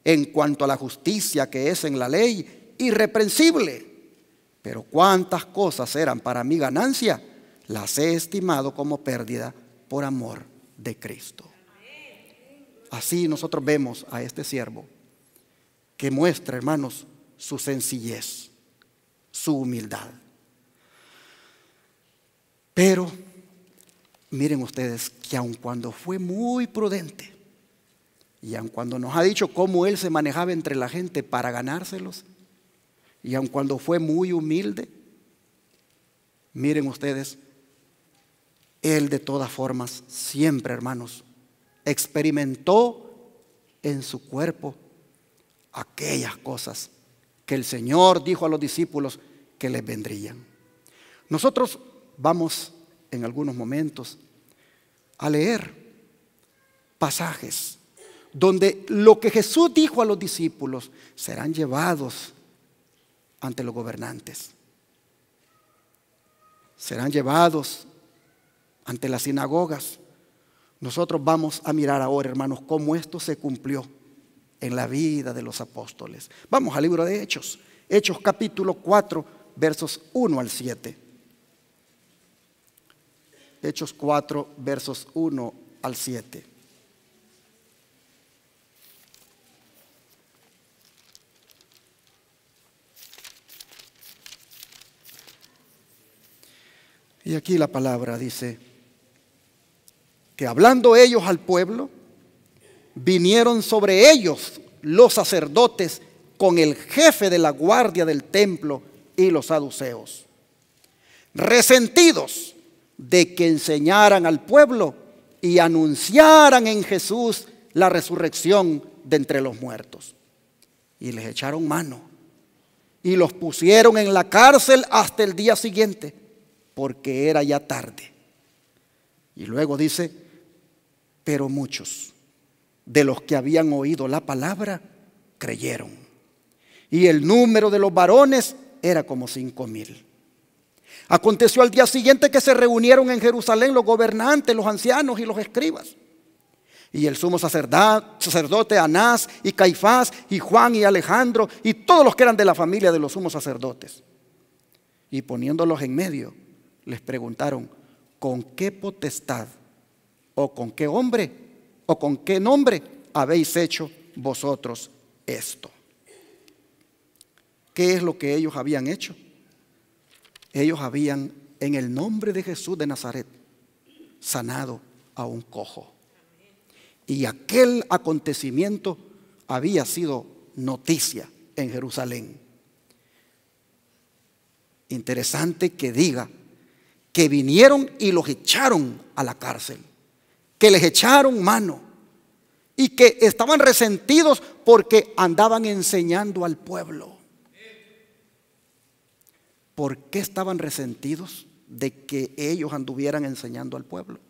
en cuanto a la justicia que es en la ley, irreprensible. Pero cuántas cosas eran para mi ganancia, las he estimado como pérdida por amor de Cristo. Así nosotros vemos a este siervo que muestra, hermanos, su sencillez, su humildad. Pero miren ustedes que aun cuando fue muy prudente y aun cuando nos ha dicho cómo él se manejaba entre la gente para ganárselos, y aun cuando fue muy humilde, miren ustedes, él de todas formas siempre, hermanos, experimentó en su cuerpo aquellas cosas que el Señor dijo a los discípulos que les vendrían. Nosotros vamos en algunos momentos a leer pasajes donde lo que Jesús dijo a los discípulos serán llevados ante los gobernantes, serán llevados ante las sinagogas. Nosotros vamos a mirar ahora, hermanos, cómo esto se cumplió en la vida de los apóstoles. Vamos al libro de Hechos, Hechos capítulo 4, versos 1 al 7. Hechos 4, versos 1 al 7. Y aquí la palabra dice que hablando ellos al pueblo, vinieron sobre ellos los sacerdotes con el jefe de la guardia del templo y los saduceos, resentidos de que enseñaran al pueblo y anunciaran en Jesús la resurrección de entre los muertos. Y les echaron mano y los pusieron en la cárcel hasta el día siguiente, porque era ya tarde. Y luego dice, pero muchos de los que habían oído la palabra creyeron. y el número de los varones era como 5,000. Aconteció al día siguiente que se reunieron en Jerusalén los gobernantes, los ancianos y los escribas. Y el sumo sacerdote Anás y Caifás y Juan y Alejandro y todos los que eran de la familia de los sumos sacerdotes. Y poniéndolos en medio, les preguntaron: ¿con qué potestad o con qué hombre o con qué nombre habéis hecho vosotros esto? ¿Qué es lo que ellos habían hecho? Ellos habían, en el nombre de Jesús de Nazaret, sanado a un cojo. Y aquel acontecimiento había sido noticia en Jerusalén. Interesante que diga que vinieron y los echaron a la cárcel, que les echaron mano y que estaban resentidos porque andaban enseñando al pueblo. ¿Por qué estaban resentidos de que ellos anduvieran enseñando al pueblo?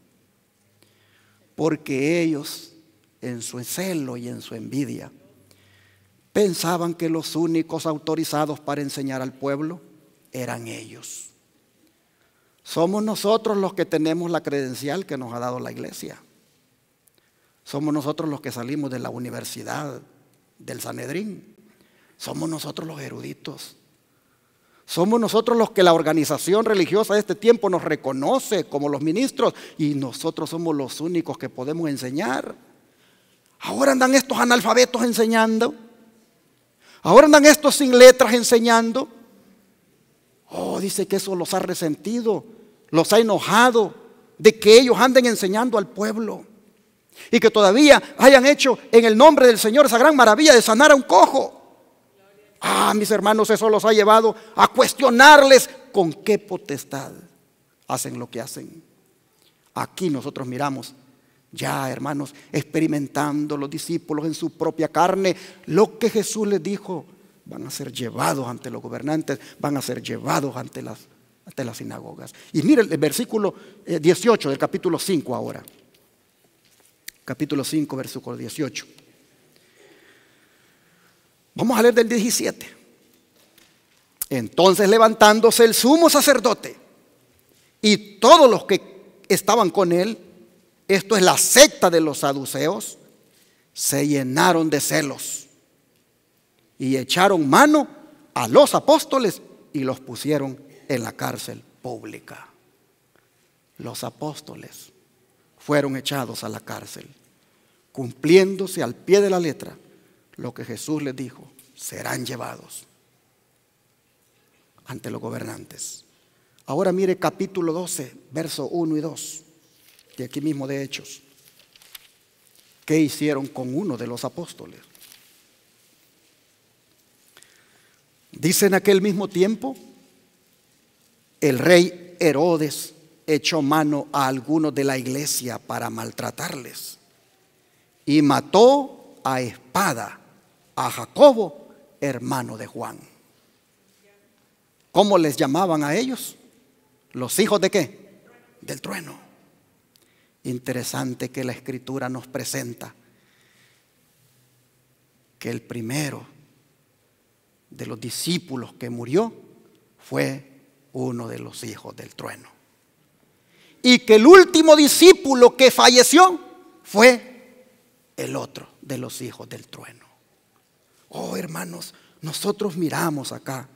Porque ellos, en su celo y en su envidia, pensaban que los únicos autorizados para enseñar al pueblo eran ellos. Somos nosotros los que tenemos la credencial que nos ha dado la iglesia. Somos nosotros los que salimos de la universidad del Sanedrín. Somos nosotros los eruditos. Somos nosotros los que la organización religiosa de este tiempo nos reconoce como los ministros, y nosotros somos los únicos que podemos enseñar. Ahora andan estos analfabetos enseñando. Ahora andan estos sin letras enseñando. Oh, dice que eso los ha resentido, los ha enojado de que ellos anden enseñando al pueblo y que todavía hayan hecho en el nombre del Señor esa gran maravilla de sanar a un cojo. Mis hermanos, eso los ha llevado a cuestionarles con qué potestad hacen lo que hacen. Aquí nosotros miramos ya, hermanos, experimentando los discípulos en su propia carne lo que Jesús les dijo: van a ser llevados ante los gobernantes, van a ser llevados ante las sinagogas. Y mire el versículo 18 del capítulo 5 ahora. Capítulo 5, versículo 18. Vamos a leer del 17. Entonces, levantándose el sumo sacerdote y todos los que estaban con él, esto es la secta de los saduceos, se llenaron de celos y echaron mano a los apóstoles y los pusieron en la cárcel pública. Los apóstoles fueron echados a la cárcel, cumpliéndose al pie de la letra lo que Jesús les dijo: serán llevados ante los gobernantes. Ahora mire capítulo 12, verso 1 y 2, de aquí mismo de Hechos. ¿Qué hicieron con uno de los apóstoles? Dice: en aquel mismo tiempo, el rey Herodes echó mano a algunos de la iglesia para maltratarles y mató a espada a Jacobo, hermano de Juan. ¿Cómo les llamaban a ellos? ¿Los hijos de qué? Del trueno. Interesante que la Escritura nos presenta que el primero de los discípulos que murió fue uno de los hijos del trueno, y que el último discípulo que falleció fue el otro de los hijos del trueno. Oh, hermanos, nosotros miramos acá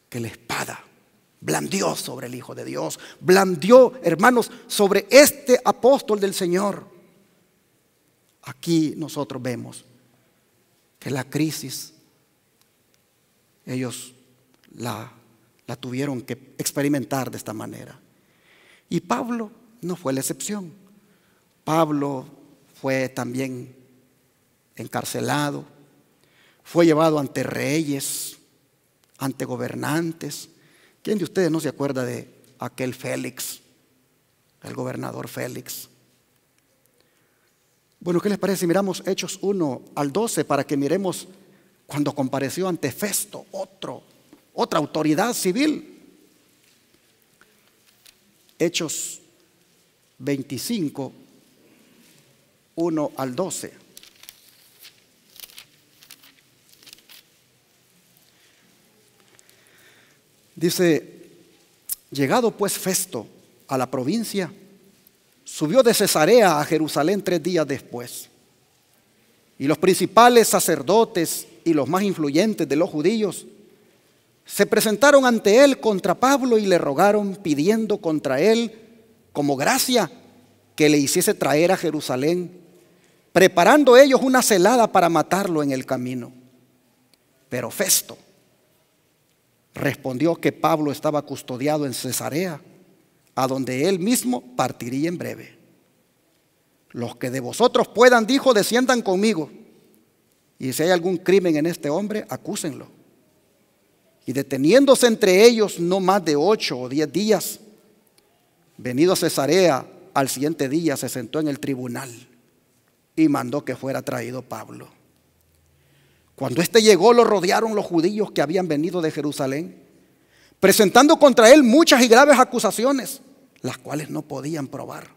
que la espada blandió sobre el Hijo de Dios, blandió, hermanos, sobre este apóstol del Señor. Aquí nosotros vemos que la crisis ellos la tuvieron que experimentar de esta manera. Y Pablo no fue la excepción. Pablo fue también encarcelado, fue llevado ante reyes, ante gobernantes. ¿Quién de ustedes no se acuerda de aquel Félix, el gobernador Félix? Bueno, ¿qué les parece si miramos Hechos 1 al 12 para que miremos cuando compareció ante Festo, otra autoridad civil? Hechos 25, 1 al 12. Dice, llegado pues Festo a la provincia, subió de Cesarea a Jerusalén 3 días después. Y los principales sacerdotes y los más influyentes de los judíos se presentaron ante él contra Pablo y le rogaron, pidiendo contra él como gracia que le hiciese traer a Jerusalén, preparando ellos una celada para matarlo en el camino. Pero Festo respondió que Pablo estaba custodiado en Cesarea, a donde él mismo partiría en breve. Los que de vosotros puedan, dijo, desciendan conmigo, y si hay algún crimen en este hombre, acúsenlo. Y deteniéndose entre ellos no más de 8 o 10 días, venido a Cesarea, al siguiente día se sentó en el tribunal y mandó que fuera traído Pablo. Cuando éste llegó, lo rodearon los judíos que habían venido de Jerusalén, presentando contra él muchas y graves acusaciones, las cuales no podían probar.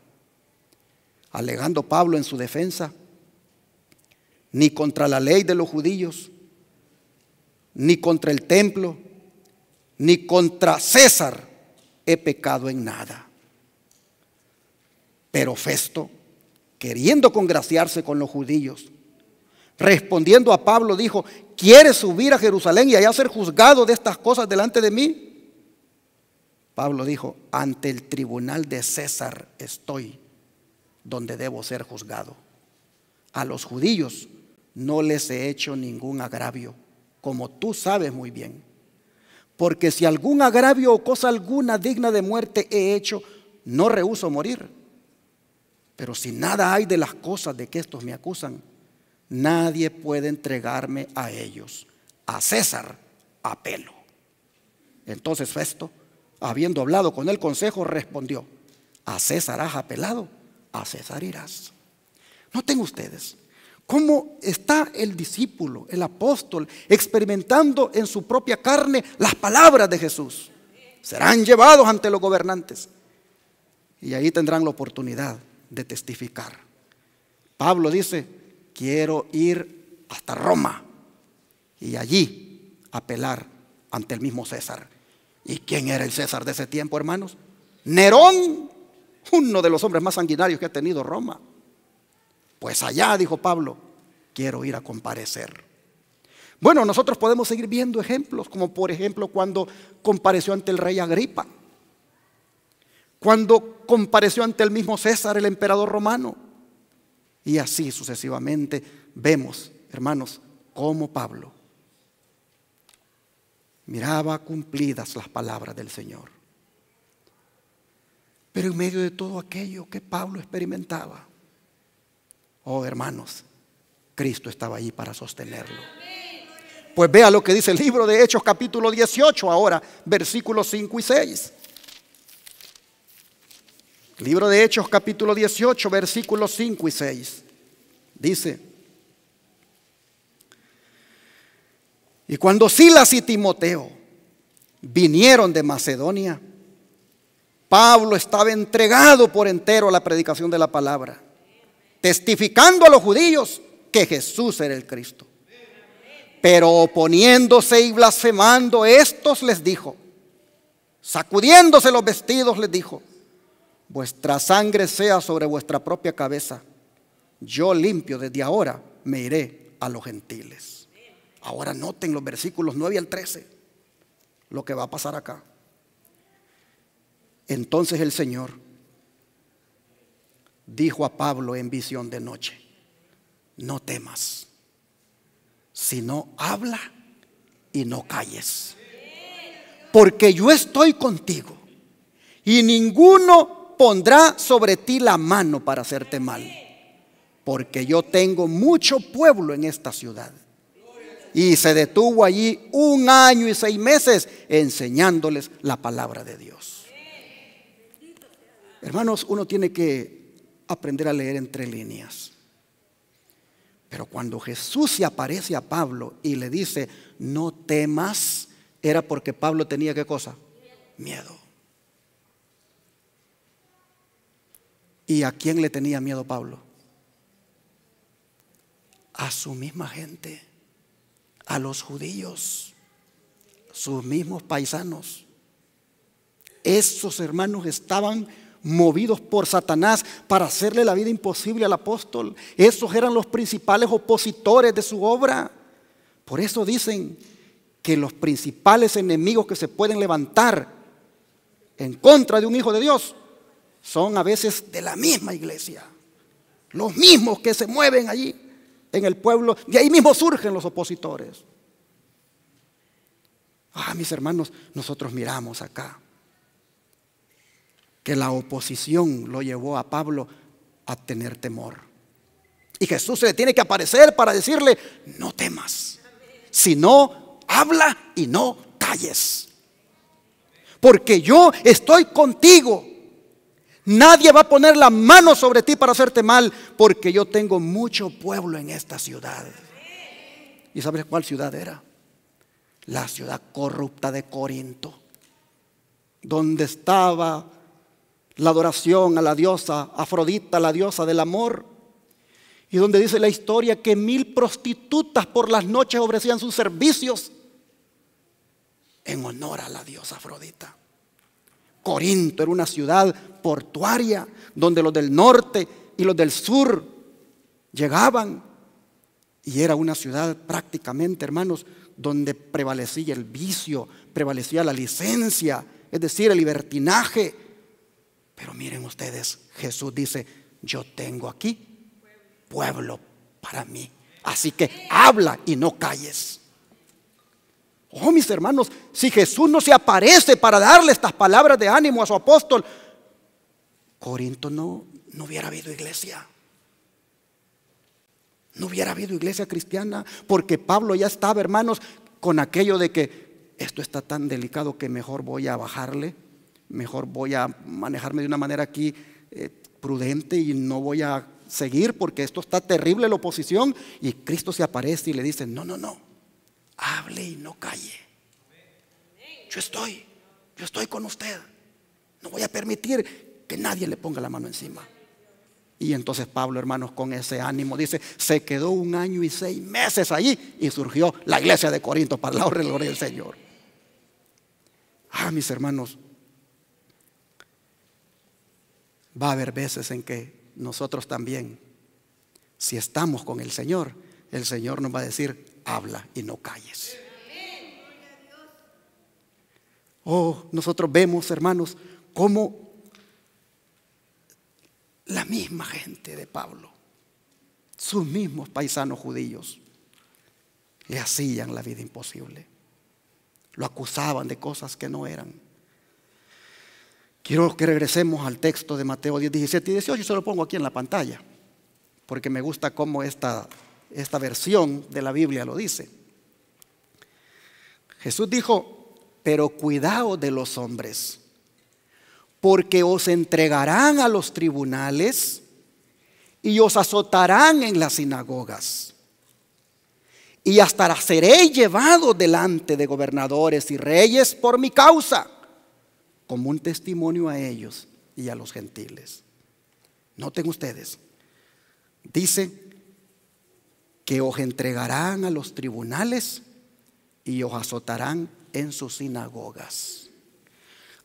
Alegando Pablo en su defensa, ni contra la ley de los judíos, ni contra el templo, ni contra César he pecado en nada. Pero Festo, queriendo congraciarse con los judíos, respondiendo a Pablo, dijo, ¿quieres subir a Jerusalén y allá ser juzgado de estas cosas delante de mí? Pablo dijo, ante el tribunal de César estoy, donde debo ser juzgado. A los judíos no les he hecho ningún agravio, como tú sabes muy bien. Porque si algún agravio o cosa alguna digna de muerte he hecho, no rehúso morir. Pero si nada hay de las cosas de que estos me acusan, nadie puede entregarme a ellos. A César apelo. Entonces Festo, habiendo hablado con el consejo, respondió, a César has apelado, a César irás. Noten ustedes cómo está el discípulo, el apóstol, experimentando en su propia carne las palabras de Jesús. Serán llevados ante los gobernantes y ahí tendrán la oportunidad de testificar. Pablo dice, quiero ir hasta Roma y allí apelar ante el mismo César. ¿Y quién era el César de ese tiempo, hermanos? Nerón, uno de los hombres más sanguinarios que ha tenido Roma. Pues allá, dijo Pablo, quiero ir a comparecer. Bueno, nosotros podemos seguir viendo ejemplos, como por ejemplo cuando compareció ante el rey Agripa, cuando compareció ante el mismo César, el emperador romano, y así sucesivamente vemos, hermanos, cómo Pablo miraba cumplidas las palabras del Señor. Pero en medio de todo aquello que Pablo experimentaba, oh hermanos, Cristo estaba allí para sostenerlo. Pues vea lo que dice el libro de Hechos capítulo 18 ahora, versículos 5 y 6. Libro de Hechos capítulo 18, versículos 5 y 6. Dice, y cuando Silas y Timoteo vinieron de Macedonia, Pablo estaba entregado por entero a la predicación de la palabra, testificando a los judíos que Jesús era el Cristo. Pero oponiéndose y blasfemando, estos les dijo, sacudiéndose los vestidos, les dijo, vuestra sangre sea sobre vuestra propia cabeza. Yo limpio desde ahora me iré a los gentiles. Ahora noten los versículos 9 al 13, lo que va a pasar acá. Entonces el Señor dijo a Pablo en visión de noche, no temas, sino habla y no calles, porque yo estoy contigo y ninguno pondrá sobre ti la mano para hacerte mal, porque yo tengo mucho pueblo en esta ciudad. Y se detuvo allí 1 año y 6 meses enseñándoles la palabra de Dios. Hermanos, uno tiene que aprender a leer entre líneas. Pero cuando Jesús se aparece a Pablo y le dice, no temas, era porque Pablo tenía ¿qué cosa? Miedo. ¿Y a quién le tenía miedo Pablo? A su misma gente, a los judíos, sus mismos paisanos. Esos hermanos estaban movidos por Satanás para hacerle la vida imposible al apóstol. Esos eran los principales opositores de su obra. Por eso dicen que los principales enemigos que se pueden levantar en contra de un hijo de Dios son a veces de la misma iglesia. Los mismos que se mueven allí en el pueblo, de ahí mismo surgen los opositores. Mis hermanos, nosotros miramos acá que la oposición lo llevó a Pablo a tener temor. Y Jesús se le tiene que aparecer para decirle: no temas, sino habla y no calles, porque yo estoy contigo. Nadie va a poner la mano sobre ti para hacerte mal, porque yo tengo mucho pueblo en esta ciudad. ¿Y sabes cuál ciudad era? La ciudad corrupta de Corinto, donde estaba la adoración a la diosa Afrodita, la diosa del amor, y donde dice la historia que 1000 prostitutas por las noches ofrecían sus servicios en honor a la diosa Afrodita. Corinto era una ciudad portuaria donde los del norte y los del sur llegaban, y era una ciudad prácticamente, hermanos, donde prevalecía el vicio, prevalecía la licencia, es decir, el libertinaje. Pero miren ustedes, Jesús dice: yo tengo aquí pueblo para mí, así que habla y no calles. Oh, mis hermanos, si Jesús no se aparece para darle estas palabras de ánimo a su apóstol, Corinto no hubiera habido iglesia. No hubiera habido iglesia cristiana, porque Pablo ya estaba, hermanos, con aquello de que esto está tan delicado que mejor voy a bajarle, mejor voy a manejarme de una manera aquí prudente y no voy a seguir, porque esto está terrible, la oposición. Y Cristo se aparece y le dice: no, hable y no calle. Yo estoy con usted. No voy a permitir que nadie le ponga la mano encima. Y entonces Pablo, hermanos, con ese ánimo, dice, se quedó 1 año y 6 meses allí, y surgió la iglesia de Corinto para la honra y gloria del Señor. Mis hermanos, va a haber veces en que nosotros también, si estamos con el Señor nos va a decir: habla y no calles. Nosotros vemos, hermanos, cómo la misma gente de Pablo, sus mismos paisanos judíos, le hacían la vida imposible. Lo acusaban de cosas que no eran. Quiero que regresemos al texto de Mateo 10, 17 y 18. Yo se lo pongo aquí en la pantalla, porque me gusta cómo esta versión de la Biblia lo dice. Jesús dijo: pero cuidado de los hombres, porque os entregarán a los tribunales y os azotarán en las sinagogas, y hasta seréis llevados delante de gobernadores y reyes por mi causa, como un testimonio a ellos y a los gentiles. Noten ustedes, dice que os entregarán a los tribunales y os azotarán en sus sinagogas.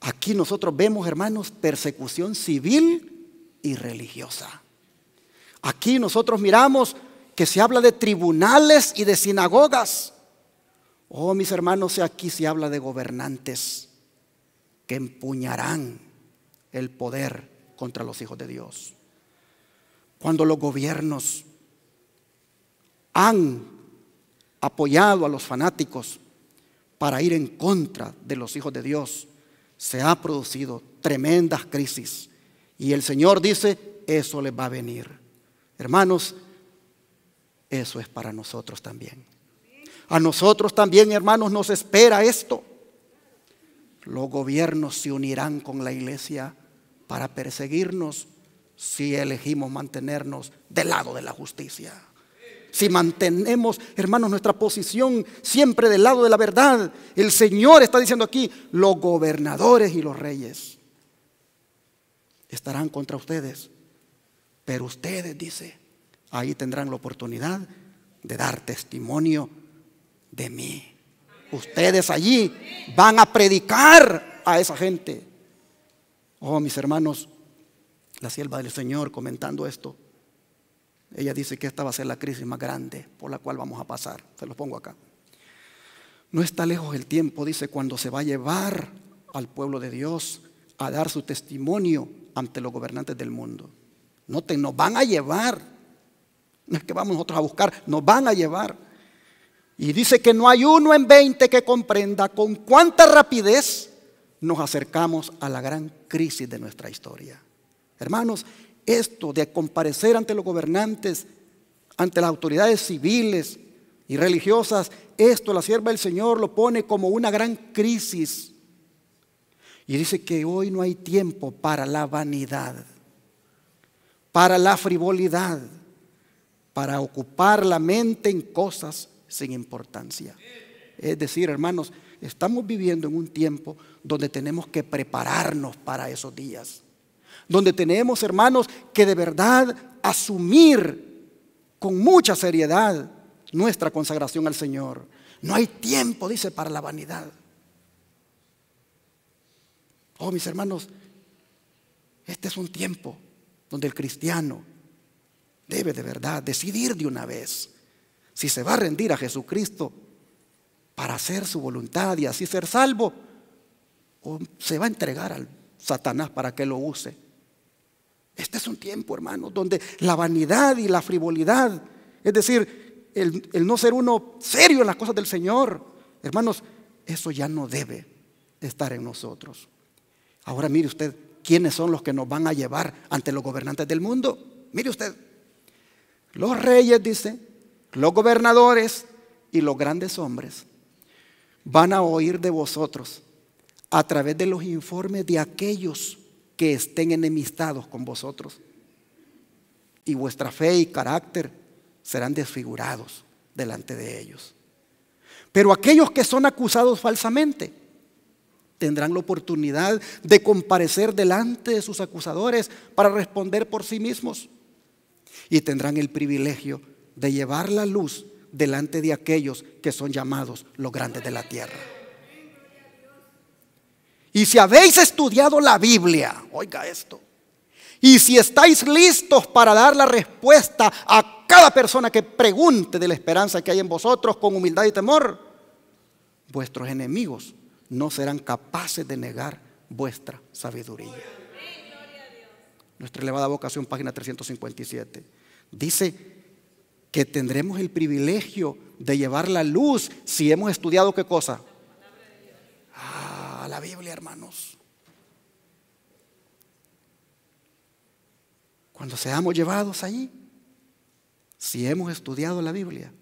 Aquí nosotros vemos, hermanos, persecución civil y religiosa. Aquí nosotros miramos que se habla de tribunales y de sinagogas. Mis hermanos, aquí se habla de gobernantes que empuñarán el poder contra los hijos de Dios. Cuando los gobiernos han apoyado a los fanáticos para ir en contra de los hijos de Dios, se ha producido tremendas crisis. Y el Señor dice: eso les va a venir. Hermanos, eso es para nosotros también. A nosotros también, hermanos, nos espera esto. Los gobiernos se unirán con la iglesia para perseguirnos si elegimos mantenernos del lado de la justicia. Si mantenemos, hermanos, nuestra posición siempre del lado de la verdad. El Señor está diciendo aquí: los gobernadores y los reyes estarán contra ustedes, pero ustedes, dice, ahí tendrán la oportunidad de dar testimonio de mí. Ustedes allí van a predicar a esa gente Oh, mis hermanos, la sierva del Señor comentando esto, ella dice que esta va a ser la crisis más grande por la cual vamos a pasar. Se los pongo acá. No está lejos el tiempo, dice, cuando se va a llevar al pueblo de Dios a dar su testimonio ante los gobernantes del mundo. Noten, nos van a llevar. No es que vamos nosotros a buscar, nos van a llevar. Y dice que no hay uno en 20 que comprenda con cuánta rapidez nos acercamos a la gran crisis de nuestra historia. Hermanos, esto de comparecer ante los gobernantes, ante las autoridades civiles y religiosas, esto la sierva del Señor lo pone como una gran crisis. Y dice que hoy no hay tiempo para la vanidad, para la frivolidad, para ocupar la mente en cosas sin importancia. Es decir, hermanos, estamos viviendo en un tiempo donde tenemos que prepararnos para esos días. Donde tenemos, hermanos, que de verdad asumir con mucha seriedad nuestra consagración al Señor. No hay tiempo, dice, para la vanidad. Oh, mis hermanos, este es un tiempo donde el cristiano debe de verdad decidir de una vez si se va a rendir a Jesucristo para hacer su voluntad y así ser salvo, o se va a entregar al Satanás para que lo use. Este es un tiempo, hermanos, donde la vanidad y la frivolidad, es decir, el no ser uno serio en las cosas del Señor, hermanos, eso ya no debe estar en nosotros. Ahora mire usted, ¿quiénes son los que nos van a llevar ante los gobernantes del mundo? Mire usted, los reyes, dice, los gobernadores y los grandes hombres van a oír de vosotros a través de los informes de aquellos que estén enemistados con vosotros, y vuestra fe y carácter serán desfigurados delante de ellos. Pero aquellos que son acusados falsamente tendrán la oportunidad de comparecer delante de sus acusadores para responder por sí mismos, y tendrán el privilegio de llevar la luz delante de aquellos que son llamados los grandes de la tierra. Y si habéis estudiado la Biblia, oiga esto, y si estáis listos para dar la respuesta a cada persona que pregunte de la esperanza que hay en vosotros con humildad y temor, vuestros enemigos no serán capaces de negar vuestra sabiduría. Nuestra elevada vocación, página 357, dice que tendremos el privilegio de llevar la luz si hemos estudiado ¿qué cosa? La Biblia, hermanos. Cuando seamos llevados allí, si hemos estudiado la Biblia,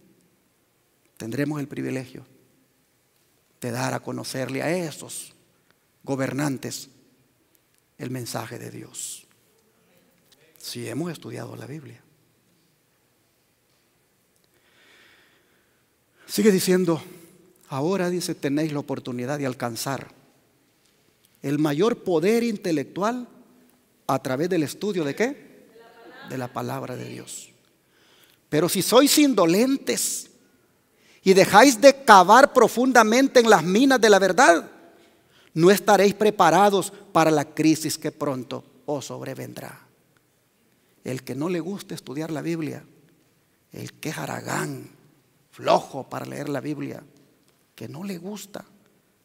tendremos el privilegio de dar a conocerle a esos gobernantes el mensaje de Dios. Si hemos estudiado la Biblia. Sigue diciendo, ahora dice, tenéis la oportunidad de alcanzar el mayor poder intelectual a través del estudio ¿de qué? De la palabra de Dios. Pero si sois indolentes y dejáis de cavar profundamente en las minas de la verdad, no estaréis preparados para la crisis que pronto os sobrevendrá. El que no le guste estudiar la Biblia, el que es haragán, flojo para leer la Biblia, que no le gusta,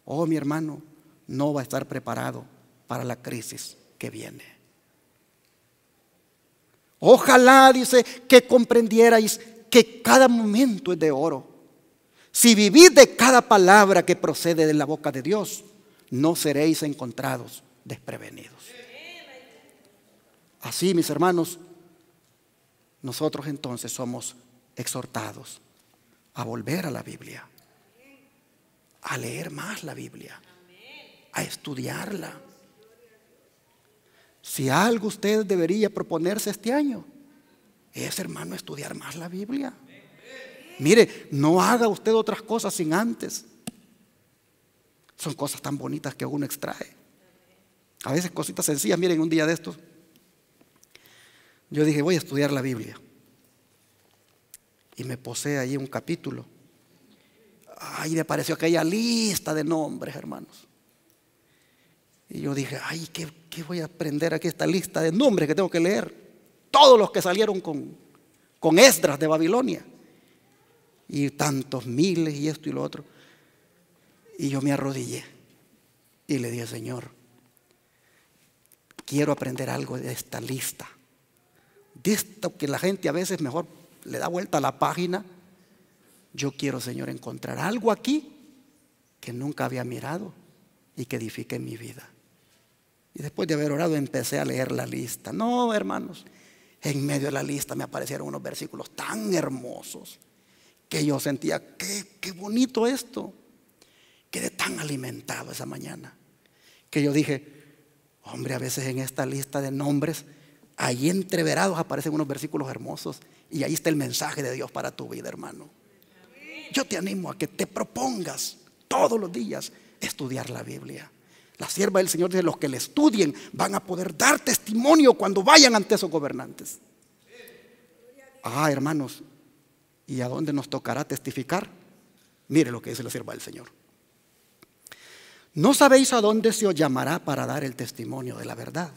oh mi hermano, no va a estar preparado para la crisis que viene. Ojalá, dice, que comprendierais que cada momento es de oro. Si vivís de cada palabra que procede de la boca de Dios, no seréis encontrados desprevenidos. Así, mis hermanos, nosotros entonces somos exhortados a volver a la Biblia, a leer más la Biblia, a estudiarla. Si algo usted debería proponerse este año, es, hermano, estudiar más la Biblia. Mire, no haga usted otras cosas sin antes. Son cosas tan bonitas que uno extrae. A veces cositas sencillas. Miren, un día de estos yo dije, voy a estudiar la Biblia, y me posé allí un capítulo. Ahí me apareció aquella lista de nombres, hermanos. Y yo dije, ay, ¿qué voy a aprender aquí? Esta lista de nombres que tengo que leer. Todos los que salieron con Esdras de Babilonia. Y tantos miles y esto y lo otro. Y yo me arrodillé y le dije, Señor, quiero aprender algo de esta lista. De esto que la gente a veces mejor le da vuelta a la página. Yo quiero, Señor, encontrar algo aquí que nunca había mirado y que edifique mi vida. Y después de haber orado empecé a leer la lista. No, hermanos, en medio de la lista me aparecieron unos versículos tan hermosos que yo sentía, qué bonito esto. Quedé tan alimentado esa mañana que yo dije, hombre, a veces en esta lista de nombres, ahí entreverados aparecen unos versículos hermosos y ahí está el mensaje de Dios para tu vida, hermano. Yo te animo a que te propongas todos los días estudiar la Biblia. La sierva del Señor dice, los que le estudien van a poder dar testimonio cuando vayan ante esos gobernantes. Hermanos, ¿y a dónde nos tocará testificar? Mire lo que dice la sierva del Señor. No sabéis a dónde se os llamará para dar el testimonio de la verdad.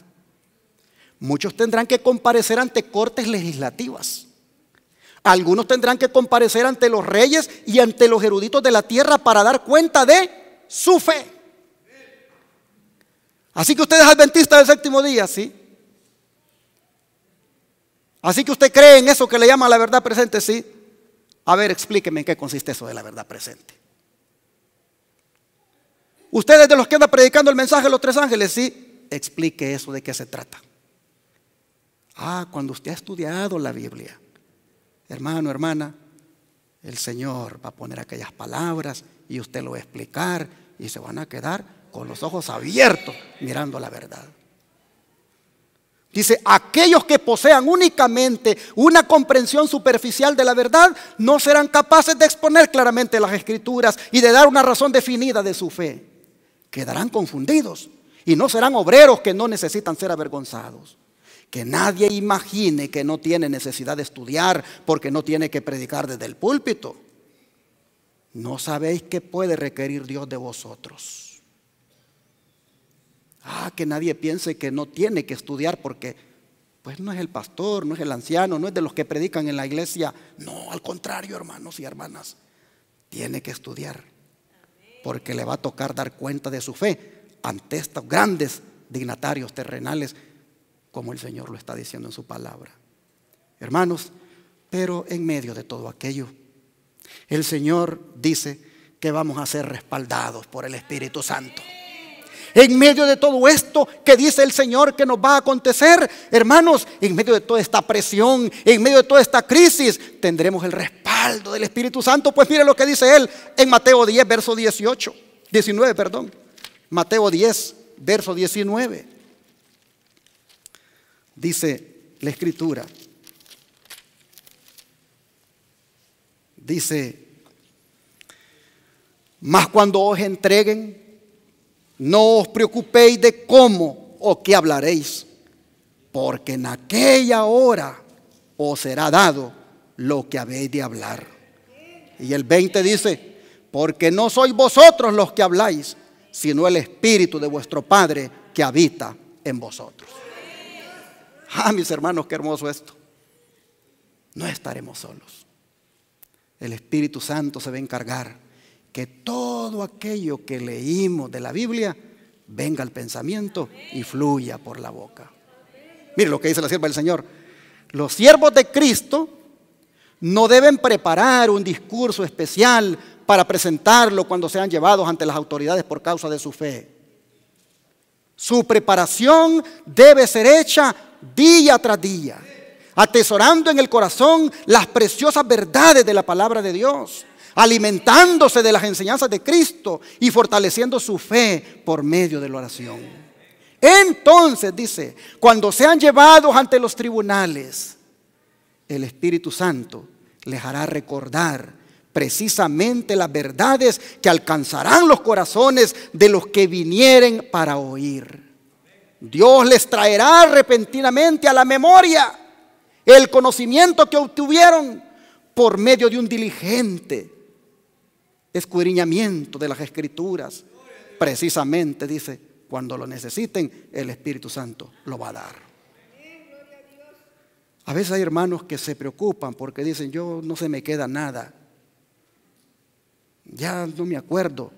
Muchos tendrán que comparecer ante cortes legislativas. Algunos tendrán que comparecer ante los reyes y ante los eruditos de la tierra para dar cuenta de su fe. Así que usted es adventista del séptimo día, ¿sí? Así que usted cree en eso que le llama la verdad presente, ¿sí? A ver, explíqueme en qué consiste eso de la verdad presente. Usted es de los que anda predicando el mensaje de los tres ángeles, ¿sí? Explique eso, de qué se trata. Cuando usted ha estudiado la Biblia, hermano, hermana, el Señor va a poner aquellas palabras y usted lo va a explicar y se van a quedar con los ojos abiertos mirando la verdad. Dice, aquellos que posean únicamente una comprensión superficial de la verdad no serán capaces de exponer claramente las Escrituras y de dar una razón definida de su fe. Quedarán confundidos y no serán obreros que no necesitan ser avergonzados. Que nadie imagine que no tiene necesidad de estudiar porque no tiene que predicar desde el púlpito. ¿No sabéis qué puede requerir Dios de vosotros? Que nadie piense que no tiene que estudiar porque pues no es el pastor, no es el anciano, no es de los que predican en la iglesia. No, al contrario, hermanos y hermanas, tiene que estudiar porque le va a tocar dar cuenta de su fe ante estos grandes dignatarios terrenales, como el Señor lo está diciendo en su palabra. Hermanos, pero en medio de todo aquello, el Señor dice que vamos a ser respaldados por el Espíritu Santo. En medio de todo esto que dice el Señor que nos va a acontecer, hermanos, en medio de toda esta presión, en medio de toda esta crisis, tendremos el respaldo del Espíritu Santo. Pues mire lo que dice Él en Mateo 10, verso 19. Mateo 10, verso 19. Dice la Escritura, dice, mas cuando os entreguen, no os preocupéis de cómo o qué hablaréis, porque en aquella hora os será dado lo que habéis de hablar. Y el 20 dice, porque no sois vosotros los que habláis, sino el Espíritu de vuestro Padre que habita en vosotros. Mis hermanos, qué hermoso esto. No estaremos solos. El Espíritu Santo se va a encargar que todo aquello que leímos de la Biblia venga al pensamiento y fluya por la boca. Mire lo que dice la sierva del Señor. Los siervos de Cristo no deben preparar un discurso especial para presentarlo cuando sean llevados ante las autoridades por causa de su fe. Su preparación debe ser hecha día tras día, atesorando en el corazón las preciosas verdades de la palabra de Dios, alimentándose de las enseñanzas de Cristo y fortaleciendo su fe por medio de la oración. Entonces, dice, cuando sean llevados ante los tribunales, el Espíritu Santo les hará recordar precisamente las verdades que alcanzarán los corazones de los que vinieren para oír. Dios les traerá repentinamente a la memoria el conocimiento que obtuvieron por medio de un diligente escudriñamiento de las Escrituras. Precisamente, dice, cuando lo necesiten, el Espíritu Santo lo va a dar. A veces hay hermanos que se preocupan porque dicen, yo no se me queda nada, ya no me acuerdo.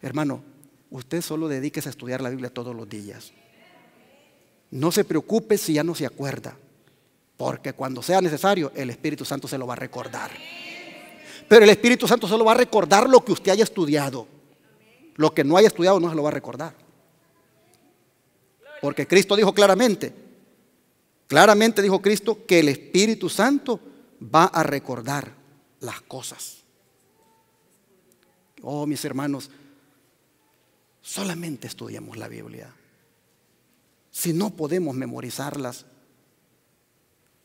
Hermano, usted solo dedíquese a estudiar la Biblia todos los días. No se preocupe si ya no se acuerda, porque cuando sea necesario, el Espíritu Santo se lo va a recordar. Pero el Espíritu Santo solo va a recordar lo que usted haya estudiado. Lo que no haya estudiado no se lo va a recordar. Porque Cristo dijo claramente dijo Cristo que el Espíritu Santo va a recordar las cosas. Oh, mis hermanos, solamente estudiamos la Biblia. Si no podemos memorizarlas,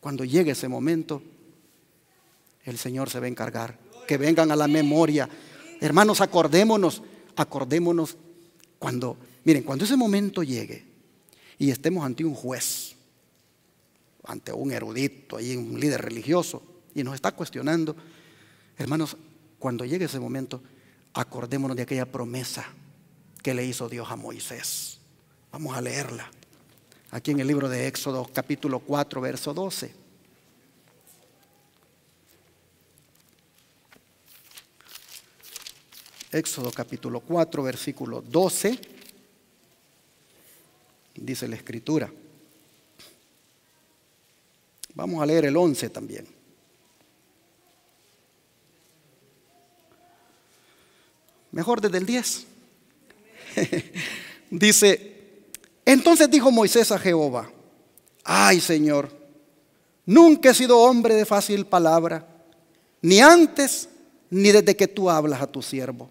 cuando llegue ese momento, el Señor se va a encargar que vengan a la memoria. Hermanos, acordémonos cuando ese momento llegue y estemos ante un juez, ante un erudito, ahí un líder religioso, y nos está cuestionando. Hermanos, cuando llegue ese momento, acordémonos de aquella promesa que le hizo Dios a Moisés. Vamos a leerla aquí en el libro de Éxodo, capítulo 4, verso 12. Éxodo capítulo 4, versículo 12, dice la Escritura. Vamos a leer el 11 también. Mejor desde el 10. Dice, entonces dijo Moisés a Jehová, ay Señor, nunca he sido hombre de fácil palabra, ni antes ni desde que tú hablas a tu siervo,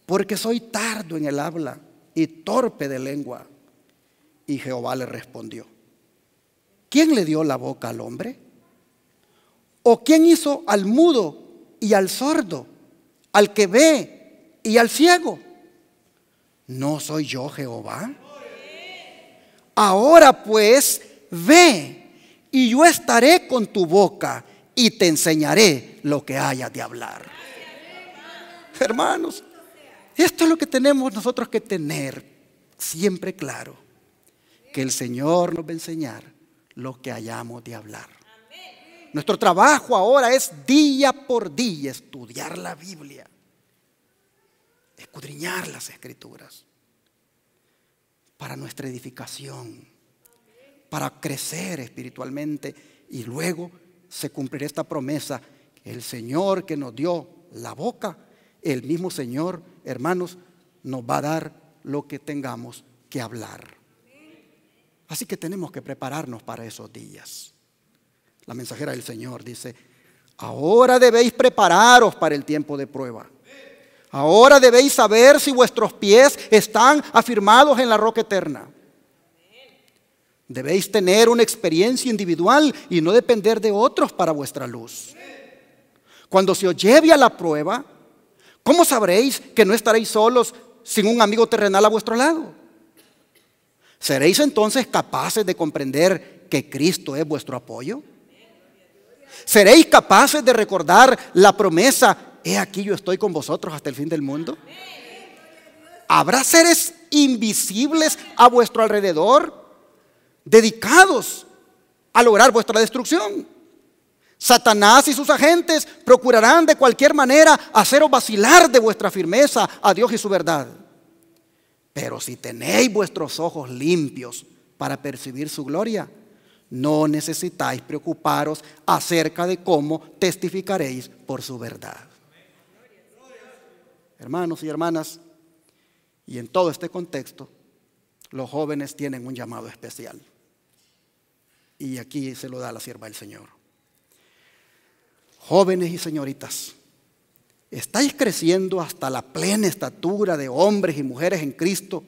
porque soy tardo en el habla y torpe de lengua. Y Jehová le respondió, ¿quién le dio la boca al hombre? ¿O quién hizo al mudo y al sordo, al que ve y al ciego? ¿No soy yo Jehová? Ahora pues, ve, y yo estaré con tu boca y te enseñaré lo que hayas de hablar. Hermanos, esto es lo que tenemos nosotros que tener siempre claro, que el Señor nos va a enseñar lo que hayamos de hablar. Nuestro trabajo ahora es día por día estudiar la Biblia, escudriñar las Escrituras para nuestra edificación, para crecer espiritualmente, y luego se cumplirá esta promesa, que el Señor que nos dio la boca, el mismo Señor, hermanos, nos va a dar lo que tengamos que hablar. Así que tenemos que prepararnos para esos días. La mensajera del Señor dice, ahora debéis prepararos para el tiempo de prueba. Ahora debéis saber si vuestros pies están afirmados en la roca eterna. Debéis tener una experiencia individual y no depender de otros para vuestra luz. Cuando se os lleve a la prueba, ¿cómo sabréis que no estaréis solos sin un amigo terrenal a vuestro lado? ¿Seréis entonces capaces de comprender que Cristo es vuestro apoyo? ¿Seréis capaces de recordar la promesa, he aquí yo estoy con vosotros hasta el fin del mundo? ¿Habrá seres invisibles a vuestro alrededor, dedicados a lograr vuestra destrucción? Satanás y sus agentes procurarán de cualquier manera haceros vacilar de vuestra firmeza a Dios y su verdad. Pero si tenéis vuestros ojos limpios para percibir su gloria, no necesitáis preocuparos acerca de cómo testificaréis por su verdad. Hermanos y hermanas, y en todo este contexto, los jóvenes tienen un llamado especial. Y aquí se lo da la sierva del Señor. Jóvenes y señoritas, estáis creciendo hasta la plena estatura de hombres y mujeres en Cristo,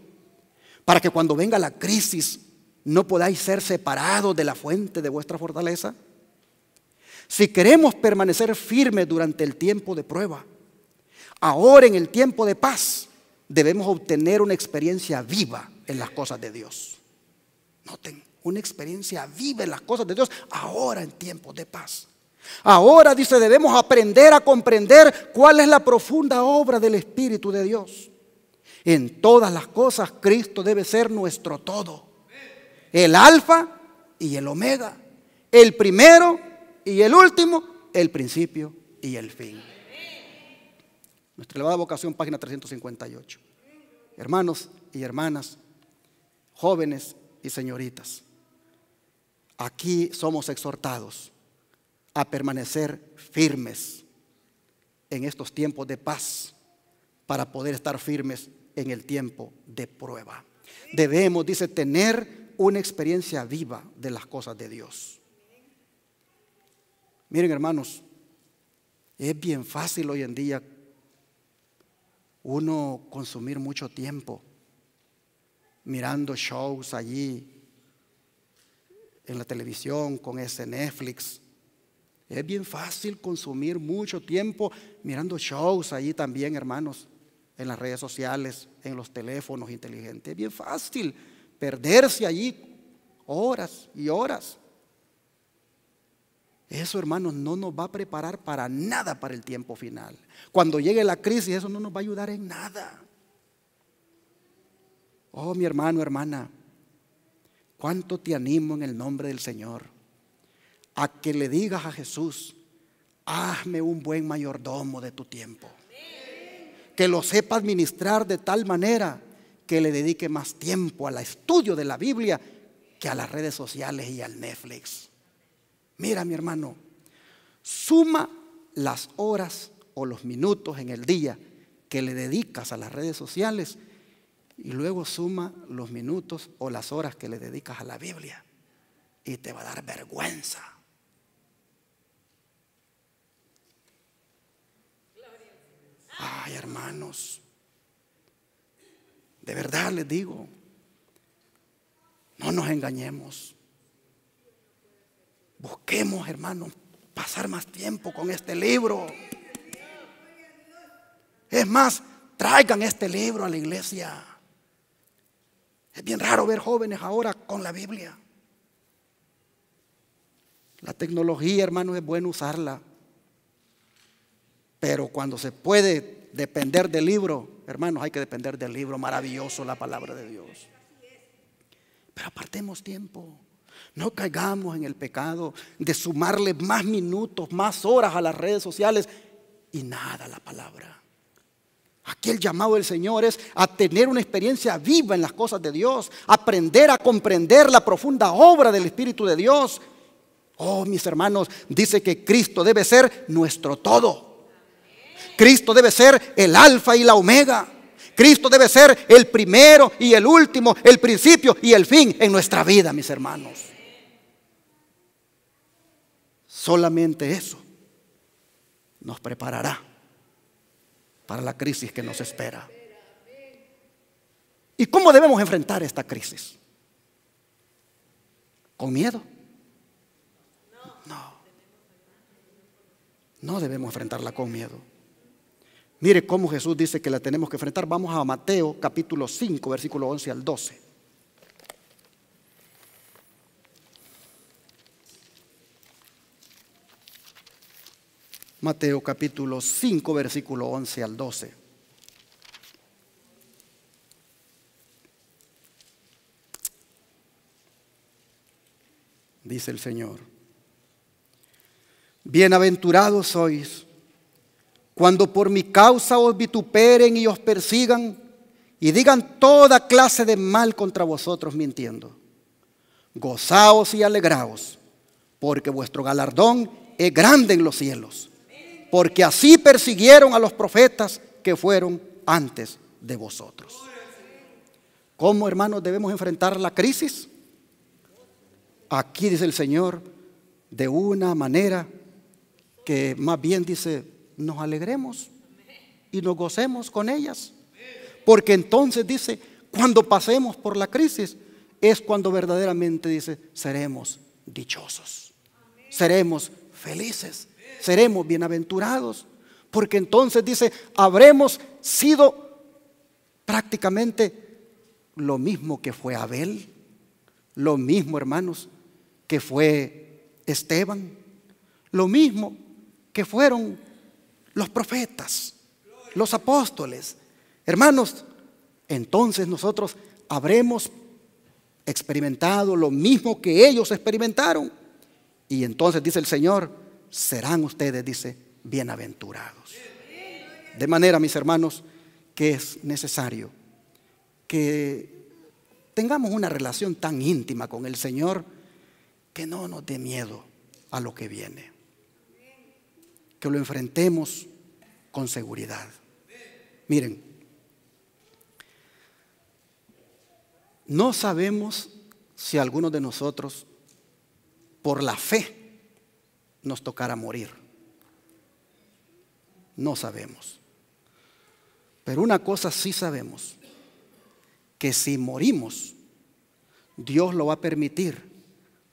para que cuando venga la crisis no podáis ser separados de la fuente de vuestra fortaleza. Si queremos permanecer firmes durante el tiempo de prueba, ahora en el tiempo de paz, debemos obtener una experiencia viva en las cosas de Dios. Noten, una experiencia viva en las cosas de Dios ahora en tiempos de paz. Ahora, dice, debemos aprender a comprender cuál es la profunda obra del Espíritu de Dios. En todas las cosas Cristo debe ser nuestro todo. El alfa y el omega, el primero y el último, el principio y el fin. Nuestra elevada vocación, página 358. Hermanos y hermanas, jóvenes y señoritas, aquí somos exhortados a permanecer firmes en estos tiempos de paz para poder estar firmes en el tiempo de prueba. Debemos, dice, tener una experiencia viva de las cosas de Dios. Miren, hermanos, es bien fácil hoy en día uno consumir mucho tiempo mirando shows allí en la televisión con ese Netflix. Es bien fácil consumir mucho tiempo mirando shows allí también, hermanos, en las redes sociales, en los teléfonos inteligentes. Es bien fácil perderse allí horas y horas. Eso, hermanos, no nos va a preparar para nada para el tiempo final. Cuando llegue la crisis, eso no nos va a ayudar en nada. Oh, mi hermano, hermana, cuánto te animo en el nombre del Señor a que le digas a Jesús: hazme un buen mayordomo de tu tiempo. Que lo sepa administrar de tal manera que le dedique más tiempo al estudio de la Biblia que a las redes sociales y al Netflix. Mira, mi hermano, suma las horas o los minutos en el día que le dedicas a las redes sociales y luego suma los minutos o las horas que le dedicas a la Biblia y te va a dar vergüenza. Ay, hermanos, de verdad les digo, no nos engañemos. Busquemos, hermanos, pasar más tiempo con este libro. Es más, traigan este libro a la iglesia. Es bien raro ver jóvenes ahora con la Biblia. La tecnología, hermanos, es bueno usarla. Pero cuando se puede depender del libro, hermanos, hay que depender del libro. Maravilloso la palabra de Dios. Pero apartemos tiempo. No caigamos en el pecado de sumarle más minutos, más horas a las redes sociales y nada a la palabra. Aquí el llamado del Señor es a tener una experiencia viva en las cosas de Dios, aprender a comprender la profunda obra del Espíritu de Dios. Oh, mis hermanos, dice que Cristo debe ser nuestro todo. Cristo debe ser el alfa y la omega. Cristo debe ser el primero y el último, el principio y el fin en nuestra vida, mis hermanos. Solamente eso nos preparará para la crisis que nos espera. ¿Y cómo debemos enfrentar esta crisis? ¿Con miedo? No debemos enfrentarla con miedo. Mire cómo Jesús dice que la tenemos que enfrentar. Vamos a Mateo capítulo 5, versículo 11 al 12. Mateo capítulo 5, versículo 11 al 12. Dice el Señor: bienaventurados sois cuando por mi causa os vituperen y os persigan y digan toda clase de mal contra vosotros mintiendo. Gozaos y alegraos, porque vuestro galardón es grande en los cielos. Porque así persiguieron a los profetas que fueron antes de vosotros. ¿Cómo, hermanos, debemos enfrentar la crisis? Aquí dice el Señor, de una manera que más bien dice, nos alegremos y nos gocemos con ellas. Porque entonces dice, cuando pasemos por la crisis, es cuando verdaderamente dice, seremos dichosos, seremos felices, seremos bienaventurados. Porque entonces dice, habremos sido prácticamente lo mismo que fue Abel, lo mismo, hermanos, que fue Esteban, lo mismo que fueron los profetas, los apóstoles. Hermanos, entonces nosotros habremos experimentado lo mismo que ellos experimentaron. Y entonces dice el Señor, serán ustedes, dice, bienaventurados. De manera, mis hermanos, que es necesario que tengamos una relación tan íntima con el Señor que no nos dé miedo a lo que viene, que lo enfrentemos con seguridad. Miren, no sabemos si algunos de nosotros por la fe nos tocará morir. No sabemos. Pero una cosa sí sabemos, que si morimos, Dios lo va a permitir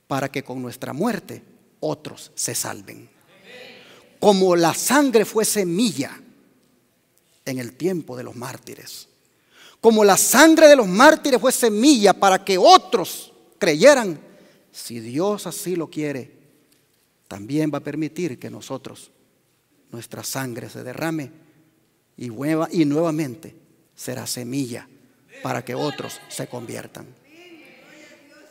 para que con nuestra muerte otros se salven. Como la sangre fue semilla en el tiempo de los mártires, como la sangre de los mártires fue semilla para que otros creyeran, si Dios así lo quiere, también va a permitir que nosotros, nuestra sangre se derrame y nuevamente será semilla para que otros se conviertan.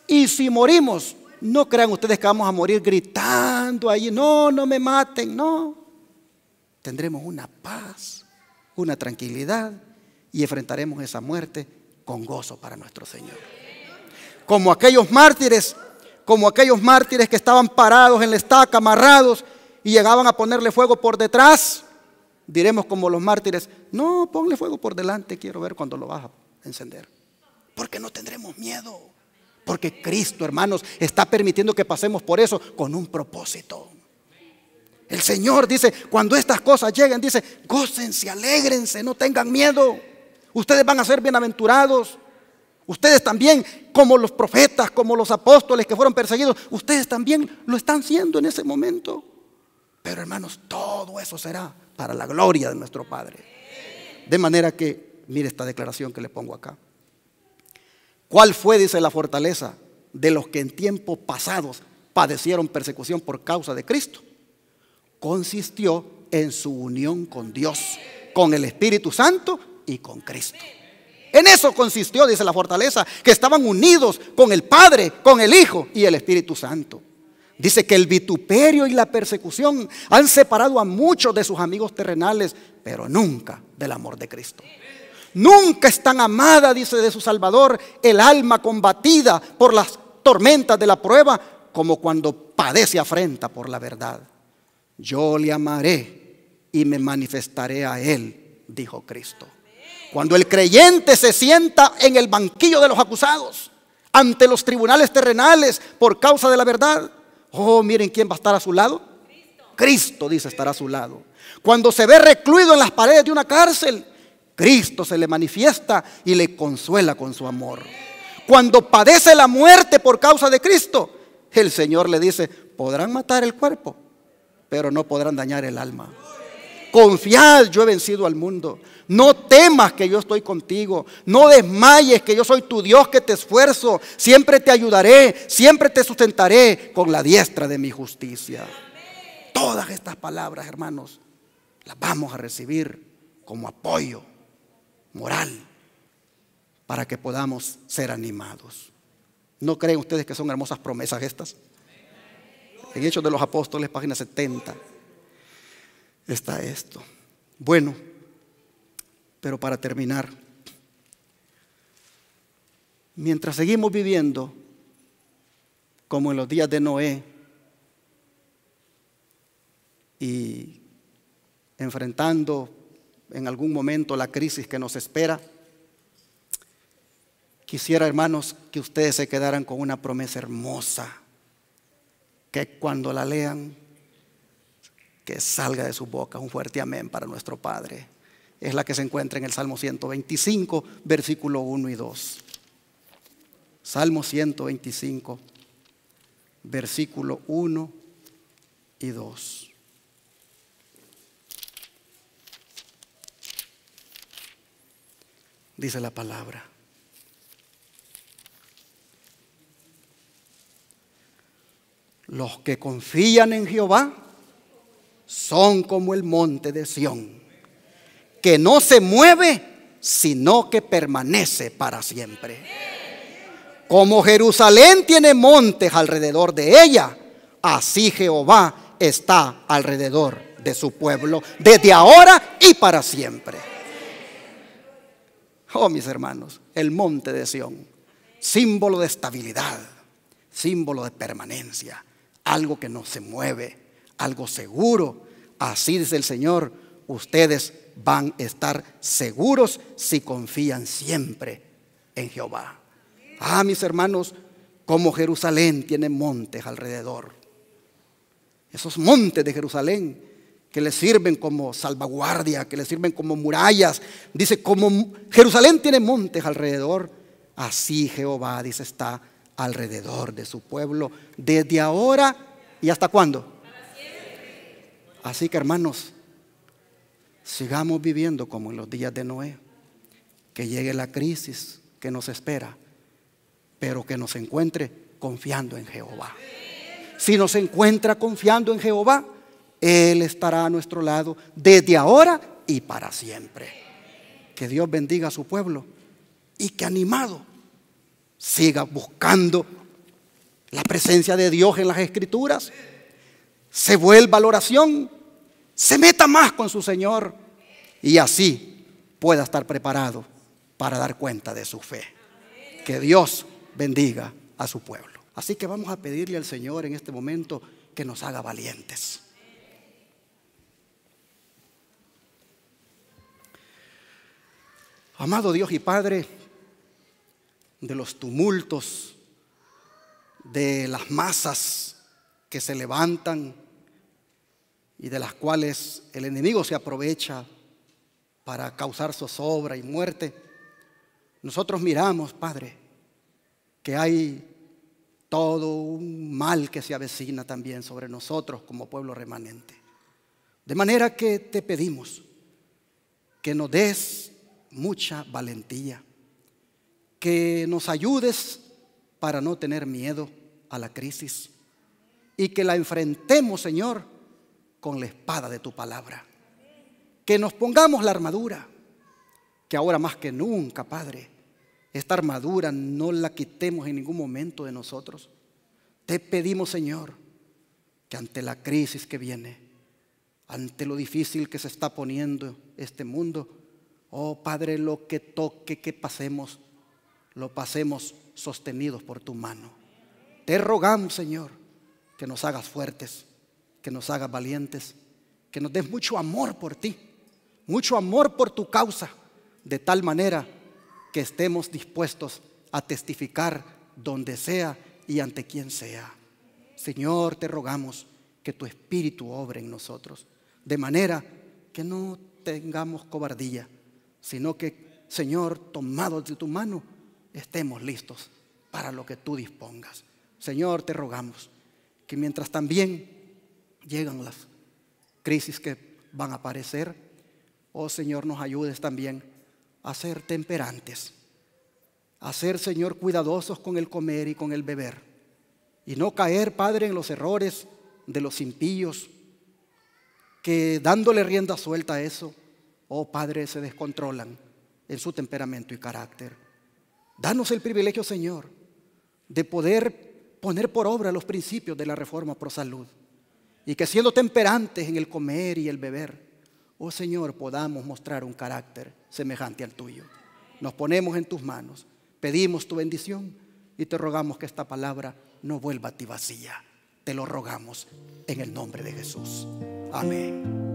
Y si morimos, no crean ustedes que vamos a morir gritando ahí, no me maten, no. Tendremos una paz, una tranquilidad y enfrentaremos esa muerte con gozo para nuestro Señor. Como aquellos mártires que estaban parados en la estaca, amarrados, y llegaban a ponerle fuego por detrás. Diremos como los mártires, no, ponle fuego por delante, quiero ver cuando lo vas a encender. Porque no tendremos miedo. Porque Cristo, hermanos, está permitiendo que pasemos por eso con un propósito. El Señor dice, cuando estas cosas lleguen, dice, gócense, alégrense, no tengan miedo. Ustedes van a ser bienaventurados. Ustedes también, como los profetas, como los apóstoles que fueron perseguidos, ustedes también lo están siendo en ese momento. Pero hermanos, todo eso será para la gloria de nuestro Padre. De manera que, mire esta declaración que le pongo acá. ¿Cuál fue, dice, la fortaleza de los que en tiempos pasados padecieron persecución por causa de Cristo? Consistió en su unión con Dios, con el Espíritu Santo y con Cristo. En eso consistió, dice la fortaleza, que estaban unidos con el Padre, con el Hijo y el Espíritu Santo. Dice que el vituperio y la persecución han separado a muchos de sus amigos terrenales, pero nunca del amor de Cristo. Nunca es tan amada, dice, de su Salvador el alma combatida por las tormentas de la prueba como cuando padece afrenta por la verdad. Yo le amaré y me manifestaré a él, dijo Cristo. Cuando el creyente se sienta en el banquillo de los acusados, ante los tribunales terrenales por causa de la verdad, oh, miren quién va a estar a su lado. Cristo, dice, estará a su lado. Cuando se ve recluido en las paredes de una cárcel, Cristo se le manifiesta y le consuela con su amor. Cuando padece la muerte por causa de Cristo, el Señor le dice, podrán matar el cuerpo, pero no podrán dañar el alma. Confiad, yo he vencido al mundo. No temas, que yo estoy contigo. No desmayes, que yo soy tu Dios, que te esfuerzo. Siempre te ayudaré, siempre te sustentaré con la diestra de mi justicia. Todas estas palabras, hermanos, las vamos a recibir como apoyo moral para que podamos ser animados. ¿No creen ustedes que son hermosas promesas estas? En Hechos de los Apóstoles, página 70, está esto. Bueno, pero para terminar, mientras seguimos viviendo como en los días de Noé y enfrentando en algún momento la crisis que nos espera, quisiera, hermanos, que ustedes se quedaran con una promesa hermosa, que cuando la lean, que salga de su boca un fuerte amén para nuestro Padre. Es la que se encuentra en el Salmo 125, versículo 1 y 2. Salmo 125, versículo 1 y 2. Dice la palabra: los que confían en Jehová son como el monte de Sión, que no se mueve sino que permanece para siempre. Como Jerusalén tiene montes alrededor de ella, así Jehová está alrededor de su pueblo, desde ahora y para siempre. Oh, mis hermanos, el monte de Sión, símbolo de estabilidad, símbolo de permanencia, algo que no se mueve, algo seguro. Así dice el Señor, ustedes van a estar seguros si confían siempre en Jehová. Ah, mis hermanos, como Jerusalén tiene montes alrededor. Esos montes de Jerusalén que le sirven como salvaguardia, que le sirven como murallas. Dice, como Jerusalén tiene montes alrededor, así Jehová, dice, está alrededor de su pueblo, desde ahora y hasta cuándo. Así que, hermanos, sigamos viviendo como en los días de Noé. Que llegue la crisis que nos espera, pero que nos encuentre confiando en Jehová. Si nos encuentra confiando en Jehová, Él estará a nuestro lado desde ahora y para siempre. Que Dios bendiga a su pueblo y que animado siga buscando la presencia de Dios en las Escrituras, se vuelva a la oración, se meta más con su Señor y así pueda estar preparado para dar cuenta de su fe. Que Dios bendiga a su pueblo. Así que vamos a pedirle al Señor en este momento que nos haga valientes. Amado Dios y Padre, de los tumultos, de las masas que se levantan y de las cuales el enemigo se aprovecha para causar zozobra y muerte, nosotros miramos, Padre, que hay todo un mal que se avecina también sobre nosotros como pueblo remanente. De manera que te pedimos que nos des mucha valentía, que nos ayudes para no tener miedo a la crisis y que la enfrentemos, Señor, con la espada de tu palabra. Que nos pongamos la armadura, que ahora más que nunca, Padre, esta armadura no la quitemos en ningún momento de nosotros. Te pedimos, Señor, que ante la crisis que viene, ante lo difícil que se está poniendo este mundo, oh Padre, lo que toque que pasemos, lo pasemos sostenidos por tu mano. Te rogamos, Señor, que nos hagas fuertes, que nos hagas valientes, que nos des mucho amor por ti, mucho amor por tu causa, de tal manera que estemos dispuestos a testificar donde sea y ante quien sea. Señor, te rogamos que tu Espíritu obre en nosotros, de manera que no tengamos cobardía, sino que, Señor, tomados de tu mano, estemos listos para lo que tú dispongas. Señor, te rogamos que mientras también llegan las crisis que van a aparecer, oh Señor, nos ayudes también a ser temperantes, a ser, Señor, cuidadosos con el comer y con el beber, y no caer, Padre, en los errores de los impíos, que dándole rienda suelta a eso, oh Padre, se descontrolan en su temperamento y carácter. Danos el privilegio, Señor, de poder poner por obra los principios de la reforma pro salud, y que siendo temperantes en el comer y el beber, oh Señor, podamos mostrar un carácter semejante al tuyo. Nos ponemos en tus manos, pedimos tu bendición y te rogamos que esta palabra no vuelva a ti vacía. Te lo rogamos en el nombre de Jesús. Amén.